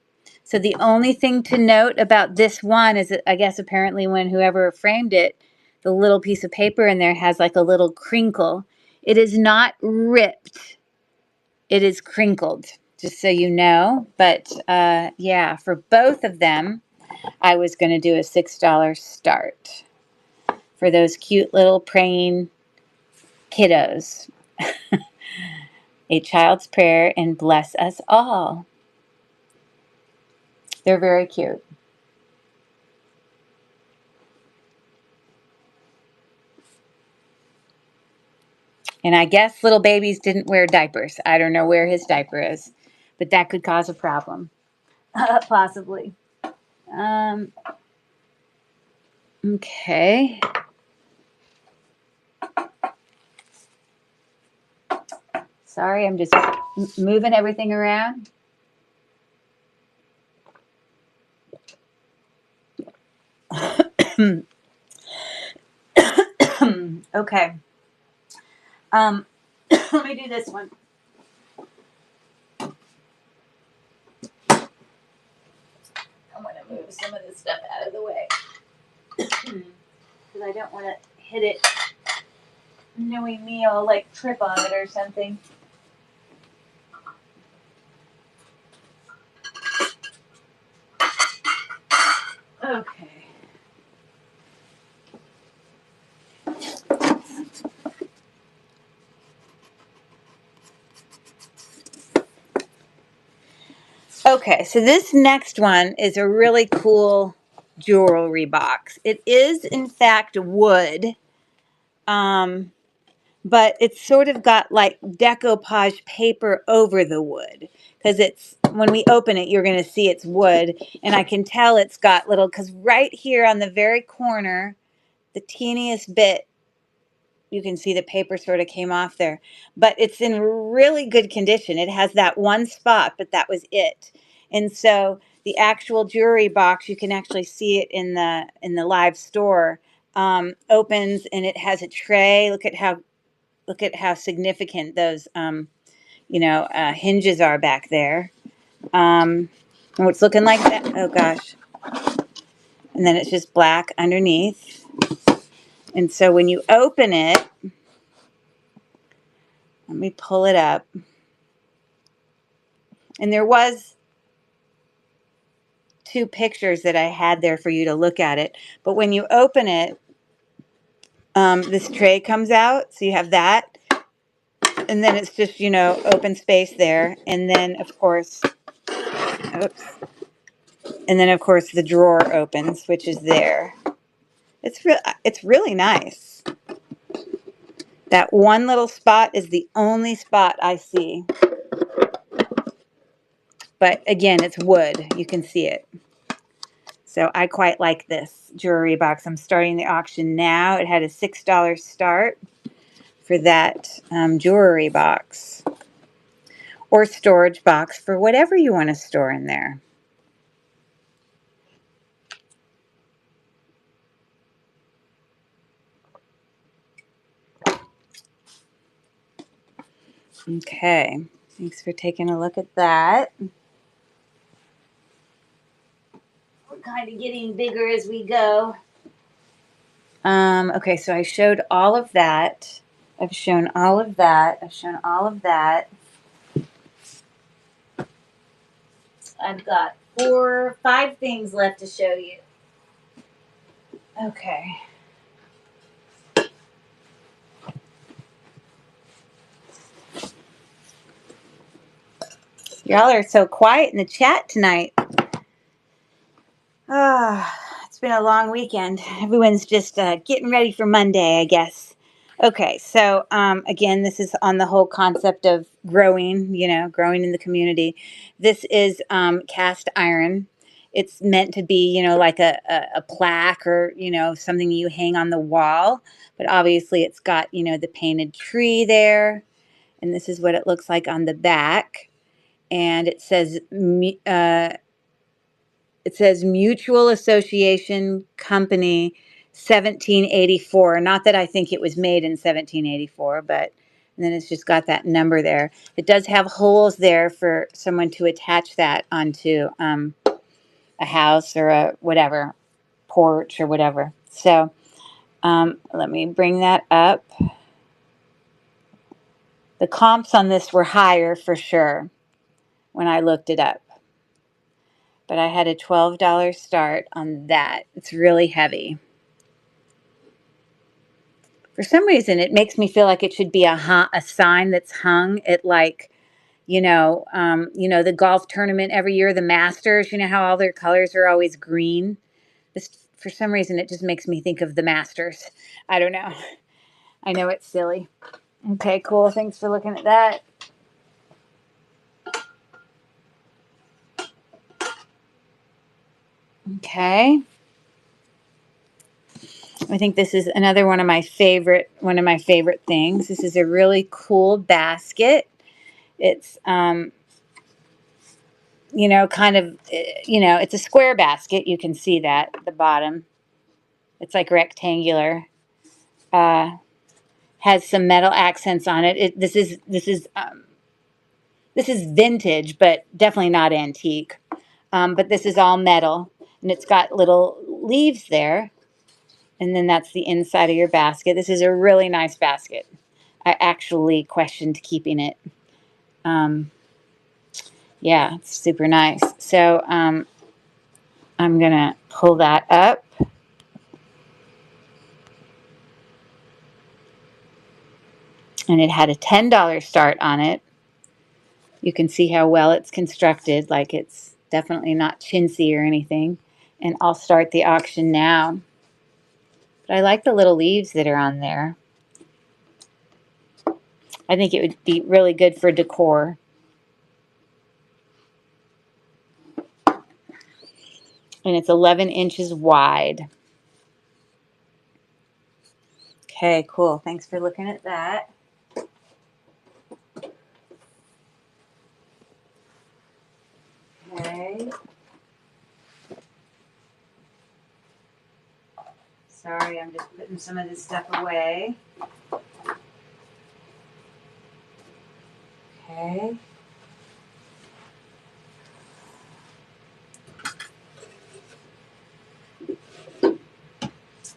So the only thing to note about this one is, I guess apparently when whoever framed it, the little piece of paper in there has like a little crinkle. It is not ripped. It is crinkled, just so you know. But yeah, for both of them, I was going to do a $6 start for those cute little praying kiddos. A Child's Prayer and Bless Us All. They're very cute. And I guess little babies didn't wear diapers. I don't know where his diaper is, but that could cause a problem. Possibly. Okay. Sorry, I'm just moving everything around. Okay. Let me do this one. I'm going to move some of this stuff out of the way. Because I don't want to hit it. Knowing me, I'll like trip on it or something. Okay. Okay, so this next one is a really cool jewelry box. It is, in fact, wood, but it's sort of got like decoupage paper over the wood because it's, when we open it, you're going to see it's wood, and I can tell it's got little, because right here on the very corner, the teeniest bit, you can see the paper sort of came off there, but it's in really good condition. It has that one spot, but that was it. And so the actual jewelry box, you can actually see it in the live store, opens, and it has a tray. Look at how significant those hinges are back there. And it's looking like that. Oh gosh. And then it's just black underneath. And so when you open it, let me pull it up. And there was 2 pictures that I had there for you to look at it. But when you open it, this tray comes out. So you have that. And then it's just, open space there. And then, of course, oops. And then, of course, the drawer opens, which is there. It's really nice. That one little spot is the only spot I see. But again, it's wood. You can see it. So I quite like this jewelry box. I'm starting the auction now. It had a $6 start for that jewelry box. Or storage box for whatever you want to store in there. Okay. Thanks for taking a look at that. We're kind of getting bigger as we go. Okay, so I showed all of that. I've shown all of that. I've shown all of that. I've got 5 things left to show you. Okay. Y'all are so quiet in the chat tonight. It's been a long weekend. Everyone's just getting ready for Monday, I guess. Okay, so again, this is on the whole concept of growing, growing in the community. This is cast iron. It's meant to be, like a plaque or, something you hang on the wall. But obviously it's got, the painted tree there. And this is what it looks like on the back. And it says Mutual Association Company 1784. Not that I think it was made in 1784, but and then it's just got that number there. It does have holes there for someone to attach that onto a house or a whatever, porch or whatever. So let me bring that up. The comps on this were higher for sure when I looked it up. But I had a $12 start on that. It's really heavy. For some reason, it makes me feel like it should be a sign that's hung at like, the golf tournament every year, the Masters. You know how all their colors are always green. For some reason, it just makes me think of the Masters. I don't know. I know it's silly. Okay, cool. Thanks for looking at that. Okay. I think this is another one of my favorite things. This is a really cool basket. It's it's a square basket. You can see that at the bottom. It's like rectangular. Has some metal accents on it. This is vintage, but definitely not antique. But this is all metal, and it's got little leaves there. And then that's the inside of your basket. This is a really nice basket. I actually questioned keeping it. Yeah, it's super nice. So I'm going to pull that up. And it had a $10 start on it. You can see how well it's constructed. Like it's definitely not chintzy or anything. And I'll start the auction now. But I like the little leaves that are on there. I think it would be really good for decor. And it's 11 inches wide. Okay, cool. Thanks for looking at that. Okay. Sorry, I'm just putting some of this stuff away. Okay.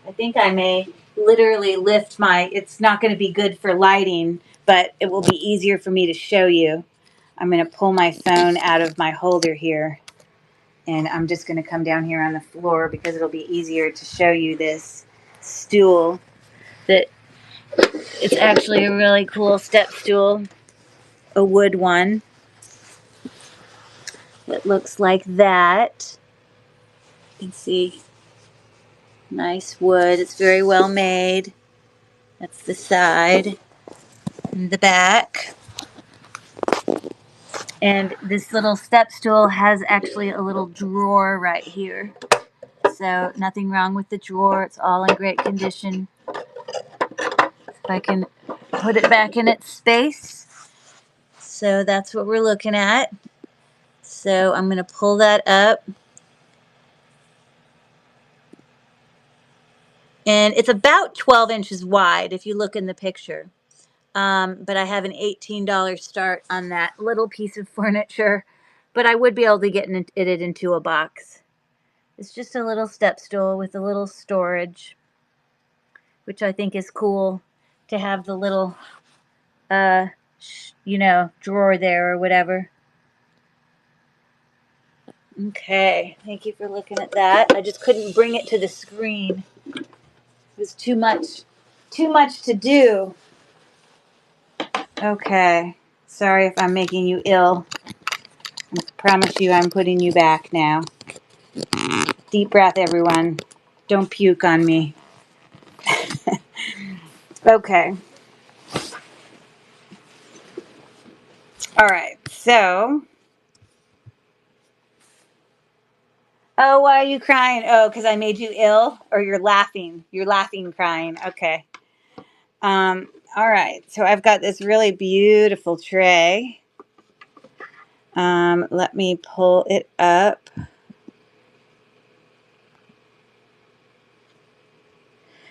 I think I may literally lift it's not going to be good for lighting, but it will be easier for me to show you. I'm going to pull my phone out of my holder here, and I'm just going to come down here on the floor because it'll be easier to show you this stool. That it's actually a really cool step stool, a wood one. It looks like that. You can see nice wood. It's very well made. That's the side and the back. And this little step stool has actually a little drawer right here. So nothing wrong with the drawer. It's all in great condition. If I can put it back in its space. So that's what we're looking at. So I'm going to pull that up. And it's about 12 inches wide if you look in the picture. But I have an $18 start on that little piece of furniture. But I would be able to get it into a box. It's just a little step stool with a little storage, which I think is cool to have the little, drawer there or whatever. Okay, thank you for looking at that. I just couldn't bring it to the screen. It was too much to do. Okay, sorry if I'm making you ill. I promise you I'm putting you back now. Deep breath, everyone. Don't puke on me. Okay. All right, so. Oh, why are you crying? Oh, because I made you ill? Or you're laughing? You're laughing, crying. Okay. All right, so I've got this really beautiful tray. Let me pull it up.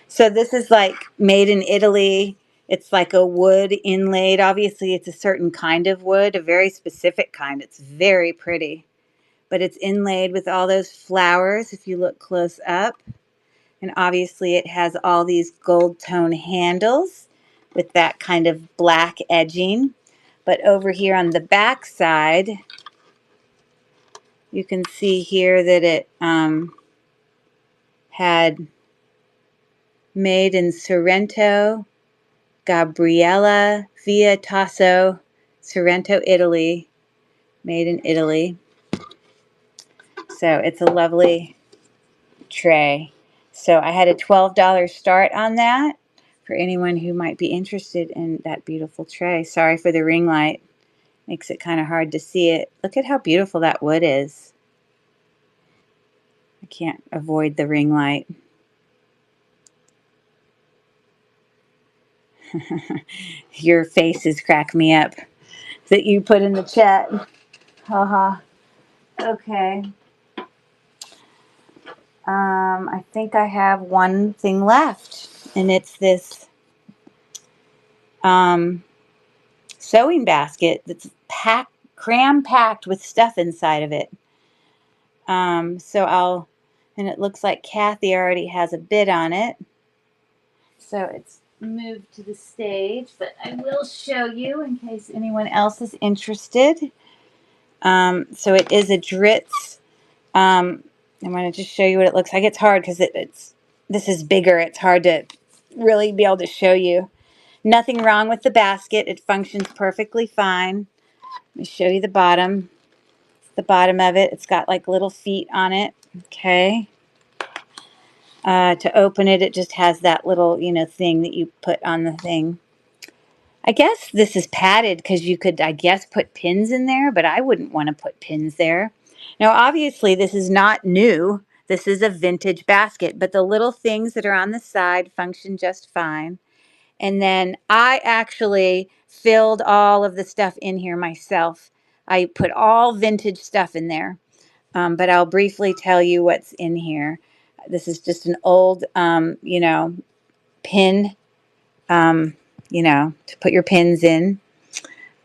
So this is like made in Italy. It's like a wood inlaid. Obviously, it's a certain kind of wood, a very specific kind. It's very pretty. But it's inlaid with all those flowers if you look close up. And obviously it has all these gold tone handles with that kind of black edging. But over here on the back side, you can see here that it had made in Sorrento, Gabriella Via Tasso, Sorrento, Italy, made in Italy. So it's a lovely tray. So I had a $12 start on that for anyone who might be interested in that beautiful tray. Sorry for the ring light. Makes it kind of hard to see it. Look at how beautiful that wood is. I can't avoid the ring light. Your faces crack me up that you put in the chat. Haha. Okay. I think I have one thing left, and it's this sewing basket that's cram-packed with stuff inside of it. And it looks like Kathy already has a bid on it. So it's moved to the stage, but I will show you in case anyone else is interested. So it is a Dritz. I'm going to just show you what it looks like. It's hard because this is bigger. It's hard to really be able to show you. Nothing wrong with the basket. It functions perfectly fine. Let me show you the bottom. The bottom of it. It's got like little feet on it. Okay. To open it, it just has that little, thing that you put on the thing. I guess this is padded because you could, I guess, put pins in there, but I wouldn't want to put pins there. Now, obviously, this is not new. This is a vintage basket, but the little things that are on the side function just fine. And then I actually filled all of the stuff in here myself. I put all vintage stuff in there, but I'll briefly tell you what's in here. This is just an old, pin, to put your pins in.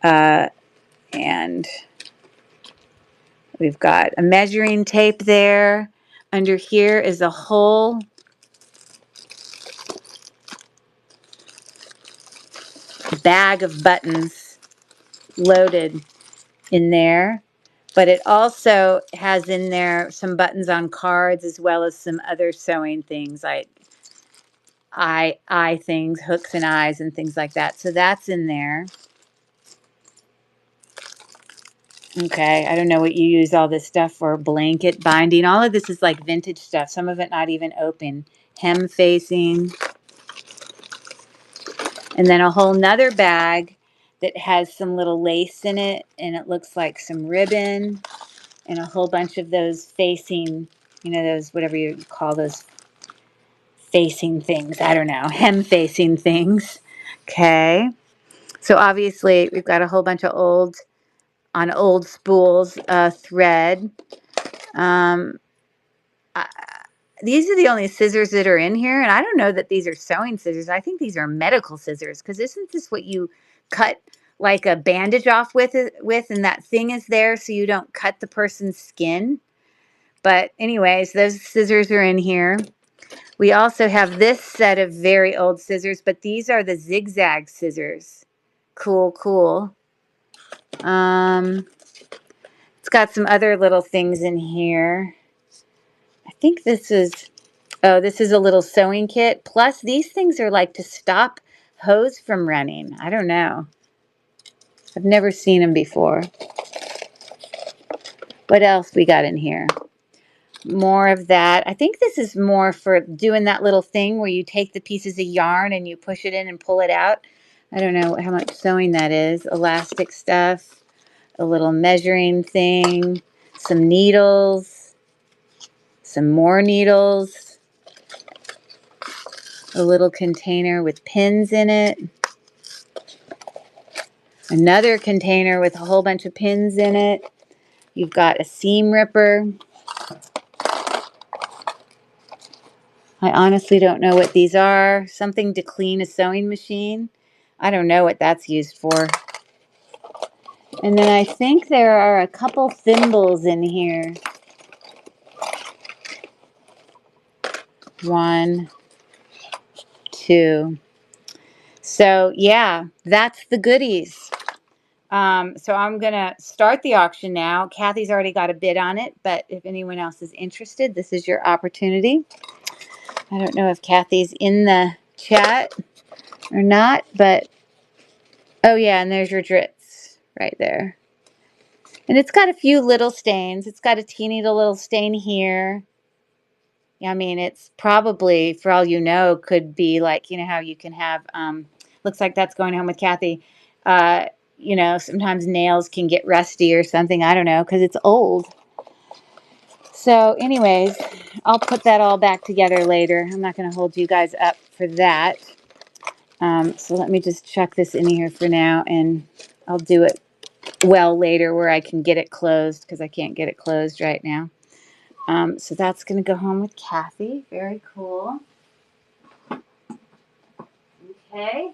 And we've got a measuring tape there. Under here is a whole bag of buttons loaded in there. But it also has in there some buttons on cards as well as some other sewing things like eye things, hooks and eyes and things like that. So that's in there. Okay, I don't know what you use all this stuff for. Blanket binding. All of this is like vintage stuff. Some of it not even open. Hem facing. And then a whole nother bag that has some little lace in it. And it looks like some ribbon. And a whole bunch of those facing, those, whatever you call those facing things. I don't know. Hem facing things. Okay. So obviously we've got a whole bunch of old spools thread. Um, I, these are the only scissors that are in here, and I don't know that these are sewing scissors. I think these are medical scissors, because isn't this what you cut like a bandage off with, and that thing is there so you don't cut the person's skin? But anyways, those scissors are in here. We also have this set of very old scissors, but these are the zigzag scissors. Cool, cool. It's got some other little things in here. I think this is, oh, this is a little sewing kit. Plus, these things are like to stop hose from running. I don't know. I've never seen them before. What else we got in here? More of that. I think this is more for doing that little thing where you take the pieces of yarn and you push it in and pull it out. I don't know how much sewing that is. Elastic stuff, a little measuring thing, some needles, some more needles, a little container with pins in it, another container with a whole bunch of pins in it. You've got a seam ripper. I honestly don't know what these are. Something to clean a sewing machine. I don't know what that's used for. And then I think there are a couple thimbles in here. 1, 2. So yeah, that's the goodies. So I'm going to start the auction now. Kathy's already got a bid on it, but if anyone else is interested, this is your opportunity. I don't know if Kathy's in the chat or not, but oh yeah, and there's your drits right there. And it's got a few little stains. It's got a teeny little stain here. I mean, it's probably, for all you know, could be like, you know how you can have, looks like that's going home with Kathy. You know, sometimes nails can get rusty or something. I don't know, because it's old. So anyways, I'll put that all back together later. I'm not going to hold you guys up for that. So let me just chuck this in here for now, and I'll do it well later where I can get it closed, because I can't get it closed right now. So that's going to go home with Kathy. Very cool. Okay.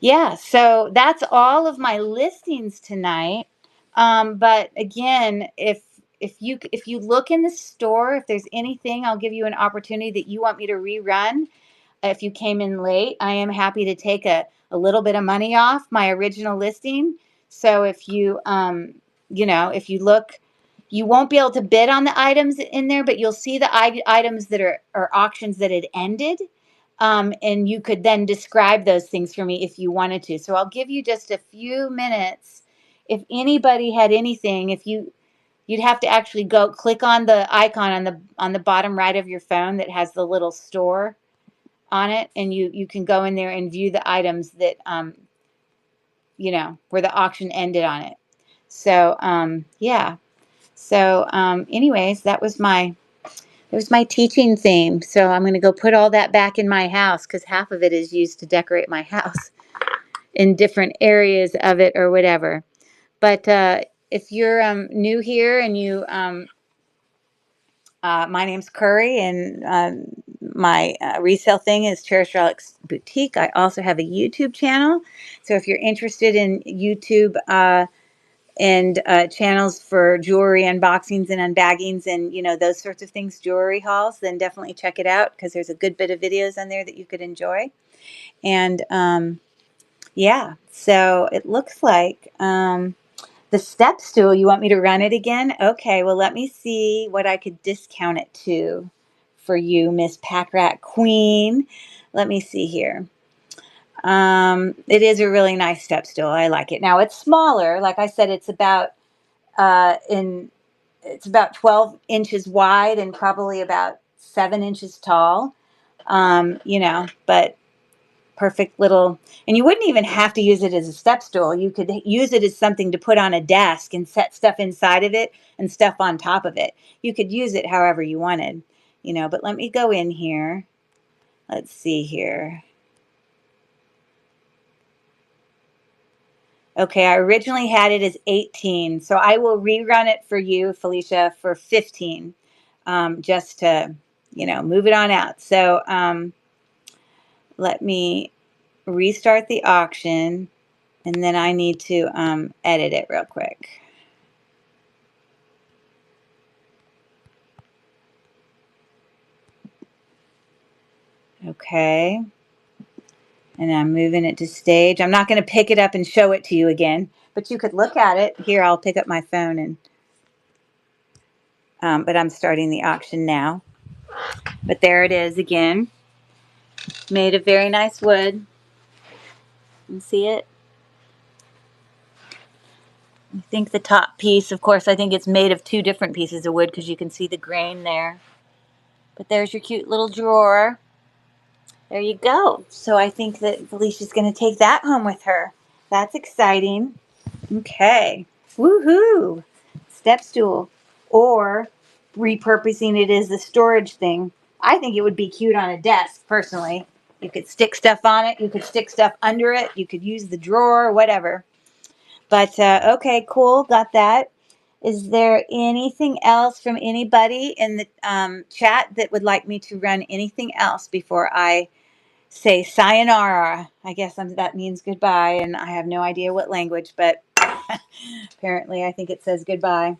Yeah, so that's all of my listings tonight. But again, if you look in the store, if there's anything, I'll give you an opportunity that you want me to rerun. If you came in late, I am happy to take a little bit of money off my original listing. So if you, you know, if you look, you won't be able to bid on the items in there, but you'll see the items that are auctions that had ended. And you could then describe those things for me if you wanted to. So I'll give you just a few minutes. If anybody had anything, you'd have to actually go click on the icon on the bottom right of your phone that has the little store on it, and you can go in there and view the items that you know, where the auction ended on it. So yeah. So anyways, that was my teaching theme. So I'm going to go put all that back in my house, because half of it is used to decorate my house in different areas of it or whatever. But if you're new here and you my name's Curry, and my resale thing is Cherish Relics Boutique. I also have a YouTube channel. So if you're interested in YouTube and channels for jewelry unboxings and unbaggings and, you know, those sorts of things, jewelry hauls, then definitely check it out, because there's a good bit of videos on there that you could enjoy. And yeah, so it looks like the step stool, you want me to run it again? Okay, well, let me see what I could discount it to for you, Miss Pack Rat Queen. Let me see here. It is a really nice step stool. I like it. Now, it's smaller. Like I said, it's about it's about 12 inches wide and probably about 7 inches tall. You know, but perfect little, and you wouldn't even have to use it as a step stool. You could use it as something to put on a desk and set stuff inside of it and stuff on top of it. You could use it however you wanted, you know. But let me go in here. Let's see here. Okay, I originally had it as 18, so I will rerun it for you, Felicia, for 15, just to, you know, move it on out. So let me restart the auction, and then I need to edit it real quick. Okay. And I'm moving it to stage. I'm not going to pick it up and show it to you again, but you could look at it. Here, I'll pick up my phone and, but I'm starting the auction now. But there it is again. Made of very nice wood. You see it? I think the top piece, of course, I think it's made of 2 different pieces of wood because you can see the grain there. But there's your cute little drawer. There you go. So I think that Felicia's going to take that home with her. That's exciting. Okay. Woohoo! Step stool. Or repurposing it as the storage thing. I think it would be cute on a desk, personally. You could stick stuff on it. You could stick stuff under it. You could use the drawer, whatever. But, okay, cool. Got that. Is there anything else from anybody in the chat that would like me to run anything else before I say sayonara? I guess that means goodbye, and I have no idea what language, but apparently I think it says goodbye.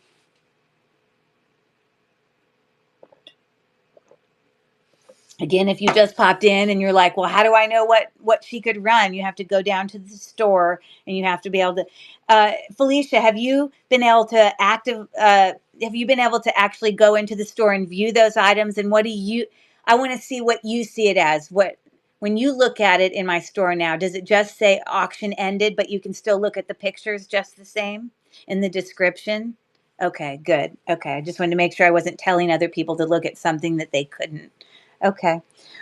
Again, if you just popped in and you're like, well, how do I know what she could run? You have to go down to the store and you have to be able to. Felicia, have you been able to have you been able to actually go into the store and view those items? And what do you? I want to see what you see it as. When you look at it in my store now, does it just say auction ended, but you can still look at the pictures just the same in the description? Okay, good. Okay, I just wanted to make sure I wasn't telling other people to look at something that they couldn't. Okay.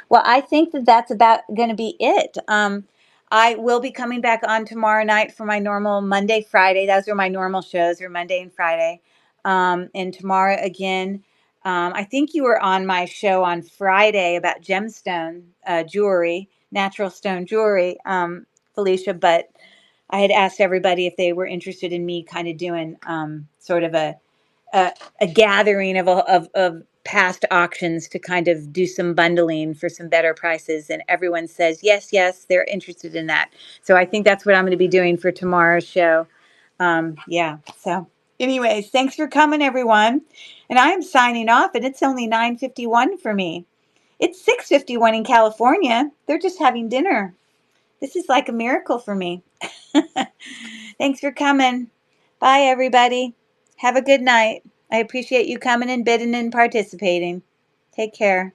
Well, I think that that's about going to be it. I will be coming back on tomorrow night for my normal Monday, Friday. Those are my normal shows, are Monday and Friday. And tomorrow again, I think you were on my show on Friday about gemstone jewelry, natural stone jewelry, Felicia, but I had asked everybody if they were interested in me kind of doing sort of a gathering of past auctions to kind of do some bundling for some better prices. And everyone says, yes, they're interested in that. So I think that's what I'm going to be doing for tomorrow's show. Yeah. So anyways, thanks for coming, everyone. And I am signing off, and it's only 9:51 for me. It's 6:51 in California. They're just having dinner. This is like a miracle for me. Thanks for coming. Bye, everybody. Have a good night. I appreciate you coming and bidding and participating. Take care.